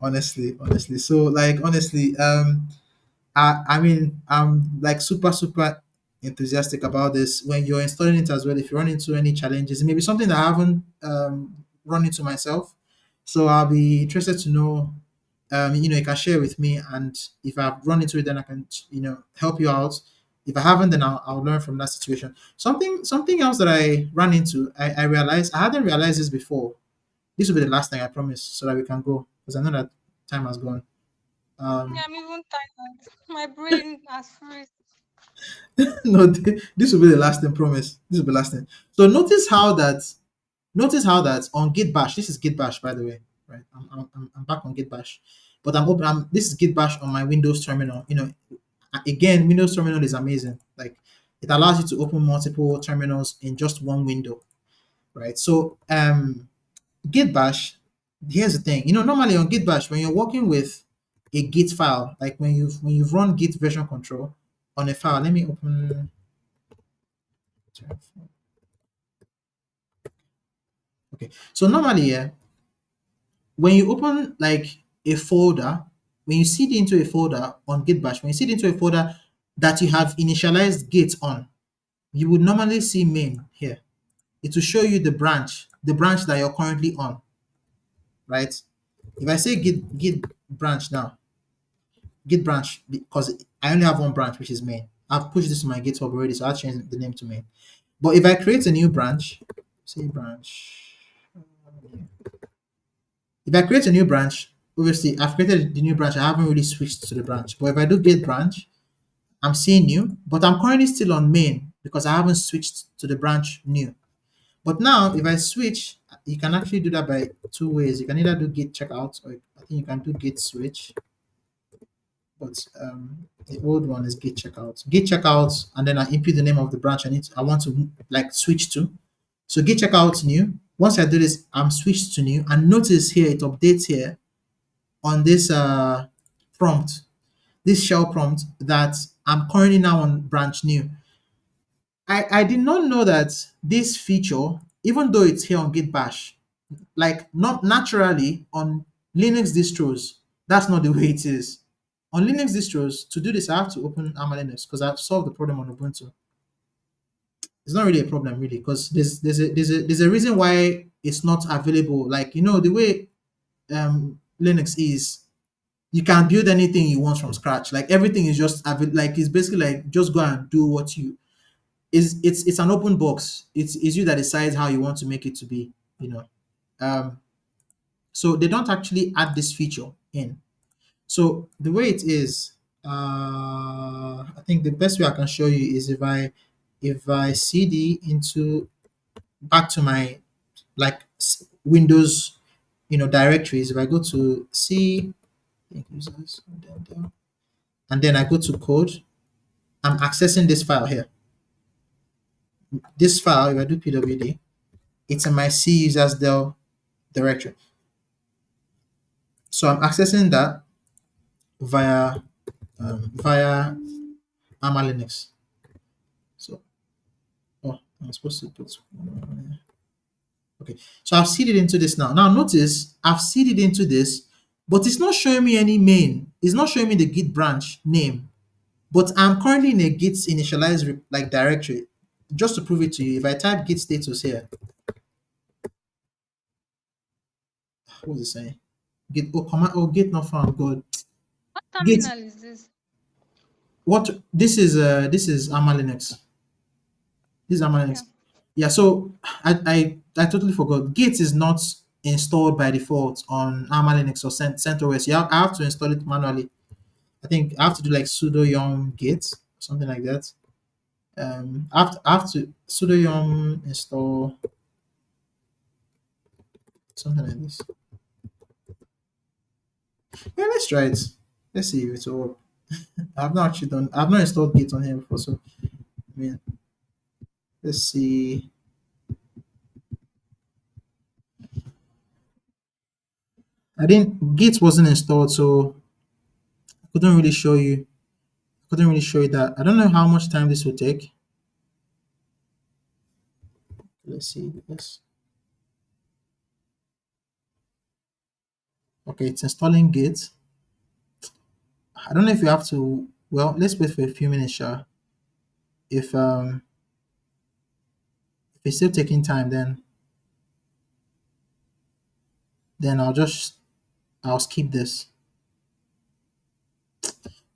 honestly, honestly. So like honestly, I mean, I'm like super enthusiastic about this. When you're installing it as well, if you run into any challenges, maybe something that I haven't run into myself, so I'll be interested to know. You can share with me, and if I've run into it, then I can help you out. If I haven't, then I'll learn from that situation. Something else that I ran into, I realized I hadn't realized this before. This will be the last thing, I promise, so that we can go, because I know that time has gone. Yeah, Um, I'm even tired. My brain has freeze. no, this will be the last thing, promise. This will be the last thing. So notice how that on Git Bash, this is Git Bash, by the way, right? I'm back on Git Bash, but this is Git Bash on my Windows terminal. Again, Windows terminal is amazing. Like, it allows you to open multiple terminals in just one window, right? So Git Bash, here's the thing. Normally on Git Bash, when you're working with a Git file, like when you've run Git version control on a file, let me open. Okay, so normally, yeah, when you open like a folder, when you seed into a folder on Git Bash, when you seed into a folder that you have initialized Git on, you would normally see main here. It will show you the branch that you're currently on, right? If I say Git branch now, Git branch, because I only have one branch, which is main. I've pushed this to my GitHub already, so I'll change the name to main. But if I create a new branch, say branch, if I create a new branch, obviously I've created the new branch. I haven't really switched to the branch. But if I do Git branch, I'm seeing new, but I'm currently still on main because I haven't switched to the branch new. But now, if I switch, you can actually do that by two ways. You can either do Git checkout, or I think you can do Git switch. But the old one is Git checkout. Git checkout, and then I input the name of the branch I want to like switch to. So Git checkout new. Once I do this, I'm switched to new, and notice here it updates here on this prompt, this shell prompt, that I'm currently now on branch new. I did not know that this feature, even though it's here on Git Bash, like not naturally on Linux distros, that's not the way it is. On Linux distros, to do this, I have to open ARMA Linux because I've solved the problem on Ubuntu. It's not really a problem, really, because there's a reason why it's not available. Like, the way Linux is, you can build anything you want from scratch. Like, everything is just like, it's basically like just go and do what you is. It's an open box. It's you that decides how you want to make it to be. Um, so they don't actually add this feature in. So the way it is, I think the best way I can show you is if I cd into back to my like Windows, directories. If I go to C, users, and then I go to code, I'm accessing this file here. This file, if I do pwd, it's in my C users del directory. So I'm accessing that via ARMA Linux. So, I'm supposed to put. Okay, so I've seeded into this now. Now notice I've seeded into this, but it's not showing me any main. It's not showing me the Git branch name. But I'm currently in a Git initialized like directory. Just to prove it to you, if I type Git status here, what was it saying? Git Git not found. Good. What Git. terminal is this? What this is ARMA Linux. This is ARMA Okay. Linux. Yeah. So I totally forgot. Git is not installed by default on ARMA Linux or CentOS. I have to install it manually. I think I have to do like sudo yum git, something like that. I have to sudo yum install Something like this. Yeah, let's try it. Let's see if it's all work. I've not installed Git on here before, so I mean, let's see. Git wasn't installed, so I couldn't really show you. Couldn't really show you that. I don't know how much time this will take. Let's see this. Okay, it's installing Git. I don't know if you have to. Well, let's wait for a few minutes, Sha. If it's still taking time, then I'll skip this.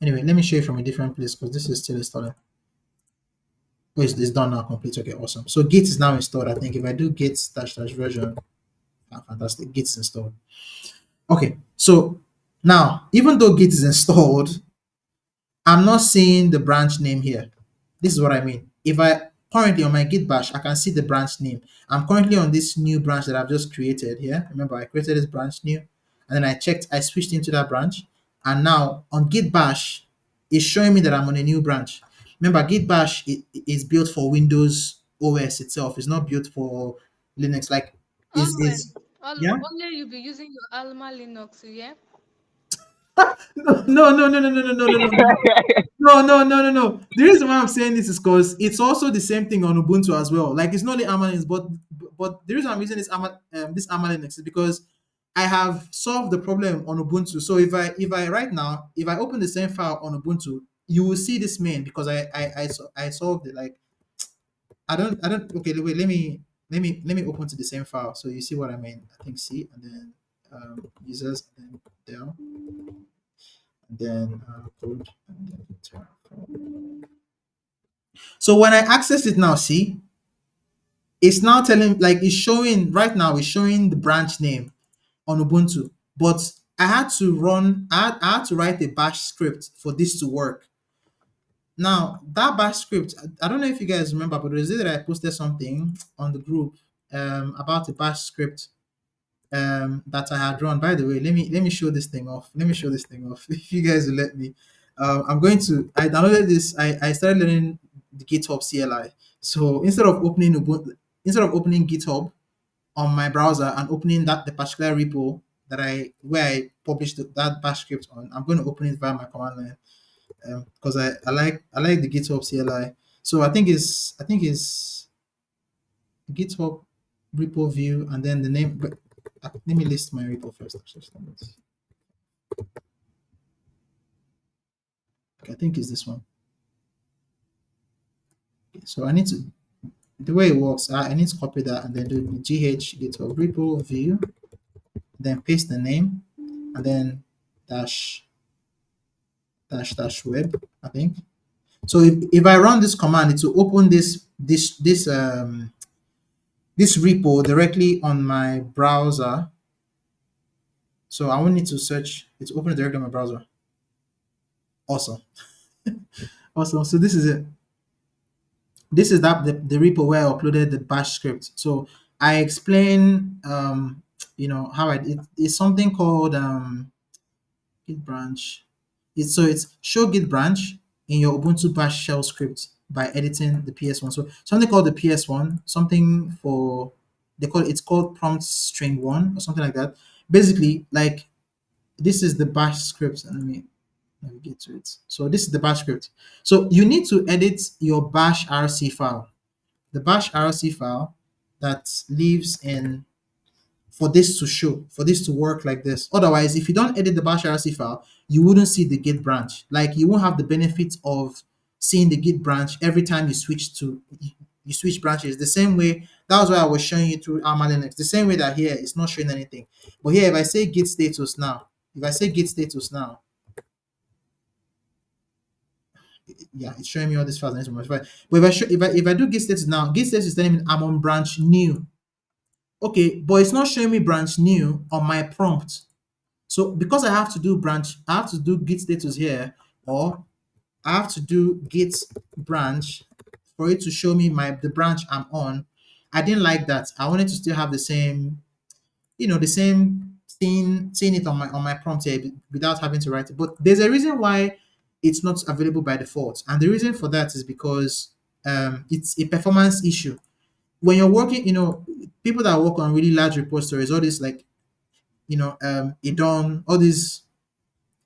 Anyway, let me show you from a different place because this is still installing. Oh, it's done now, complete. Okay, awesome. So Git is now installed. I think if I do git -- version, fantastic, Git is installed. Okay, so now even though Git is installed, I'm not seeing the branch name here. This is what I mean. If I currently on my Git bash, I can see the branch name. I'm currently on this new branch that I've just created here. Remember, I created this branch new, and then I switched into that branch, and now on Git bash, it's showing me that I'm on a new branch. Remember, Git bash is built for Windows OS itself. It's not built for Linux. Like, Always, is yeah. only you be using your Alma Linux, yeah? No, no, no, no, no, no, no, no, no, no. No, no, no, no, no. The reason why I'm saying this is because it's also the same thing on Ubuntu as well. Like it's not only Linux, but the reason I'm using this Amma Linux is because I have solved the problem on Ubuntu. So if I right now if I open the same file on Ubuntu, you will see this main because I solved it. Like I don't. Okay, wait. Let me open to the same file so you see what I mean. I think C and then users and then Dell and then code and then Terraform. So when I access it now, see, it's now telling like it's showing right now. It's showing the branch name on Ubuntu, but I had to write a bash script for this to work. Now that bash script, I don't know if you guys remember, but was it that I posted something on the group about a bash script that I had run. By the way, let me show this thing off. Let me show this thing off. If you guys will let me, I downloaded this. I started learning the GitHub CLI. So instead of opening GitHub on my browser and opening the particular repo where I published that bash script on, I'm going to open it via my command line because I like the GitHub CLI. So I think it's GitHub repo view and then the name. But let me list my repo first. Okay, I think it's this one. Okay, so I need to, the way it works, I need to copy that and then do gh GitHub repo view, then paste the name, and then dash web, I think. So if I run this command, it will open this repo directly on my browser. So I won't need to search. It's open directly on my browser. Awesome. Awesome. So this is it. This is the repo where I uploaded the bash script. So I explain how it's something called git branch. It's show git branch in your Ubuntu bash shell script by editing the PS1. So something called the PS1, something for it's called prompt string one or something like that. Basically, like this is the bash script. Let me navigate to it. So this is the bash script. So you need to edit your bash rc file. The bash rc file that lives in for this to work like this. Otherwise, if you don't edit the bash rc file, you wouldn't see the git branch. Like you won't have the benefit of seeing the git branch every time you switch branches. The same way, that was why I was showing you through Alma Linux. The same way that here it's not showing anything. But here, if I say git status now, yeah, it's showing me all these files I need to modify. But if I do git status now, git status is telling me I'm on branch new. Okay, but it's not showing me branch new on my prompt. So because I have to do git status here, or I have to do git branch for it to show me the branch I'm on. I didn't like that. I wanted to still have the same the same seeing it on my prompt here without having to write it. But there's a reason why it's not available by default, and the reason for that is because it's a performance issue. When you're working, people that work on really large repositories, all this like Edon, all these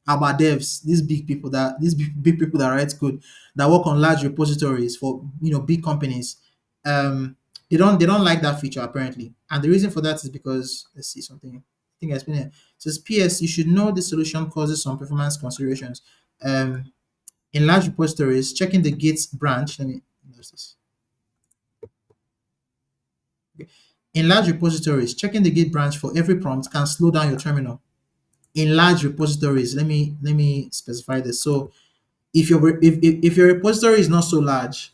our devs, these big people that write code that work on large repositories for big companies, they don't like that feature apparently, and the reason for that is because let's see something. I think I explained it. It says PS, you should know this solution causes some performance considerations. In large repositories, checking the Git branch. Let me notice this. Okay. In large repositories, checking the Git branch for every prompt can slow down your terminal. In large repositories, let me specify this. So if your repository is not so large,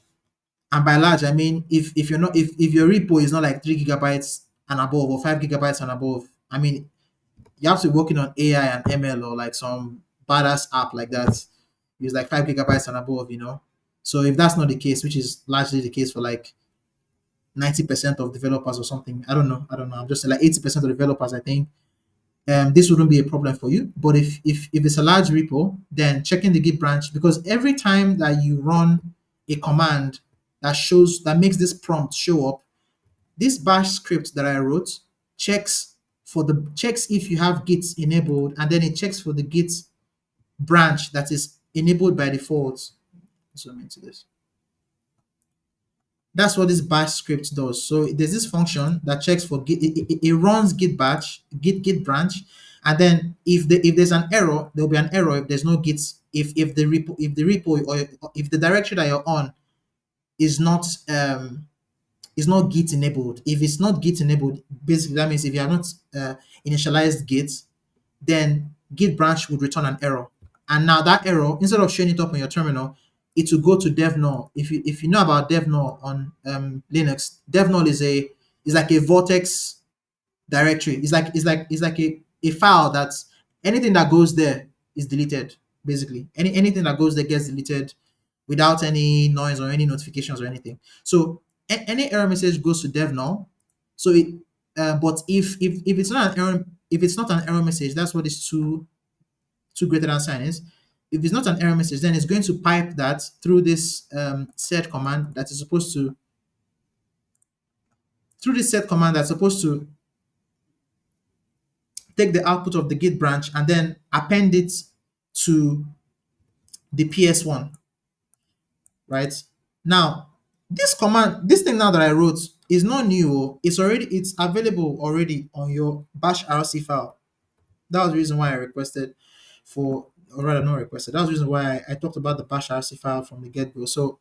and by large I mean if your repo is not like 3 GB and above or 5 GB and above, I mean you have to be working on AI and ML or like some badass app like that. Use like 5 GB and above. So if that's not the case, which is largely the case for like 90% of developers or something, I don't know. I'm just saying like 80% of developers, I think this wouldn't be a problem for you. But if it's a large repo, then checking the Git branch, because every time that you run a command that makes this prompt show up, this bash script that I wrote checks if you have Git enabled, and then it checks for the Git branch that is enabled by default. Zoom into this. That's what this bash script does. So there's this function that checks for Git. It runs Git branch, and then if there's an error, there'll be an error if there's no Git. If the repo or if the directory that you're on is not Git enabled. If it's not Git enabled, basically that means if you have not initialized Git, then Git branch would return an error. And now that error, instead of showing it up on your terminal, it will go to devnull. If you know about devnull on Linux, devnull is like a Vortex directory. It's like a file that's anything that goes there is deleted. Basically, anything that goes there gets deleted without any noise or any notifications or anything. So any error message goes to devnull. So but if it's not an error message, that's what is two greater than sign is. If it's not an error message, then it's going to pipe that through this set command that is supposed to take the output of the Git branch and then append it to the PS1. Right? Now, this thing now that I wrote is not new. It's available already on your bash rc file. That was the reason why I requested or rather not requested. That was the reason why I talked about the bash rc file from the get-go. So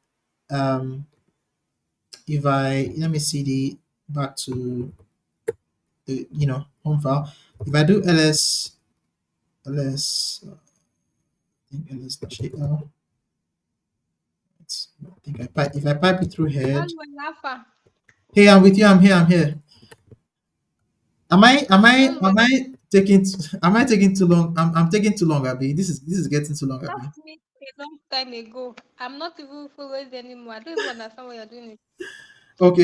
if let me cd back to the home file. If I do ls I think ls-al, I think if I pipe it through head. Hey, I'm with you. I'm here. Am I taking too long? I'm taking too long, Abby. This is getting too long, Abby. That's me a long time ago. I'm not even following anymore. I don't even understand what you're doing. Okay.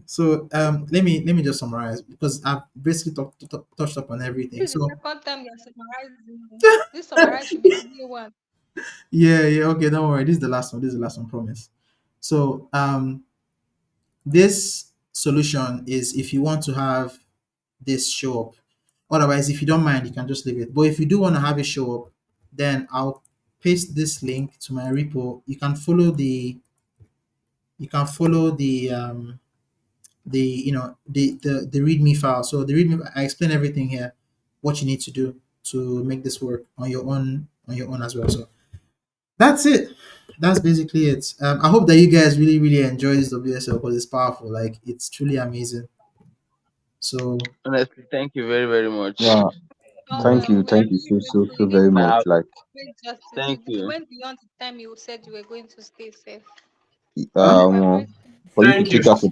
So let me just summarize because I've basically touched up on everything. This is So the second time you're summarizing. This summarize should be the new one. yeah. Okay, don't worry. This is the last one. Promise. So this solution is if you want to have this show up. Otherwise, if you don't mind, you can just leave it. But if you do want to have it show up, then I'll paste this link to my repo. You can follow the the README file. So the README, I explain everything here, what you need to do to make this work on your own as well. So that's it. That's basically it. I hope that you guys really enjoy this WSL because it's powerful. Like it's truly amazing. So Honestly, thank you very, very much. Yeah, thank you We are so very much. Like, Thank you. went beyond the time you said you were going to stay safe. huh? We're for you to Thank take you. us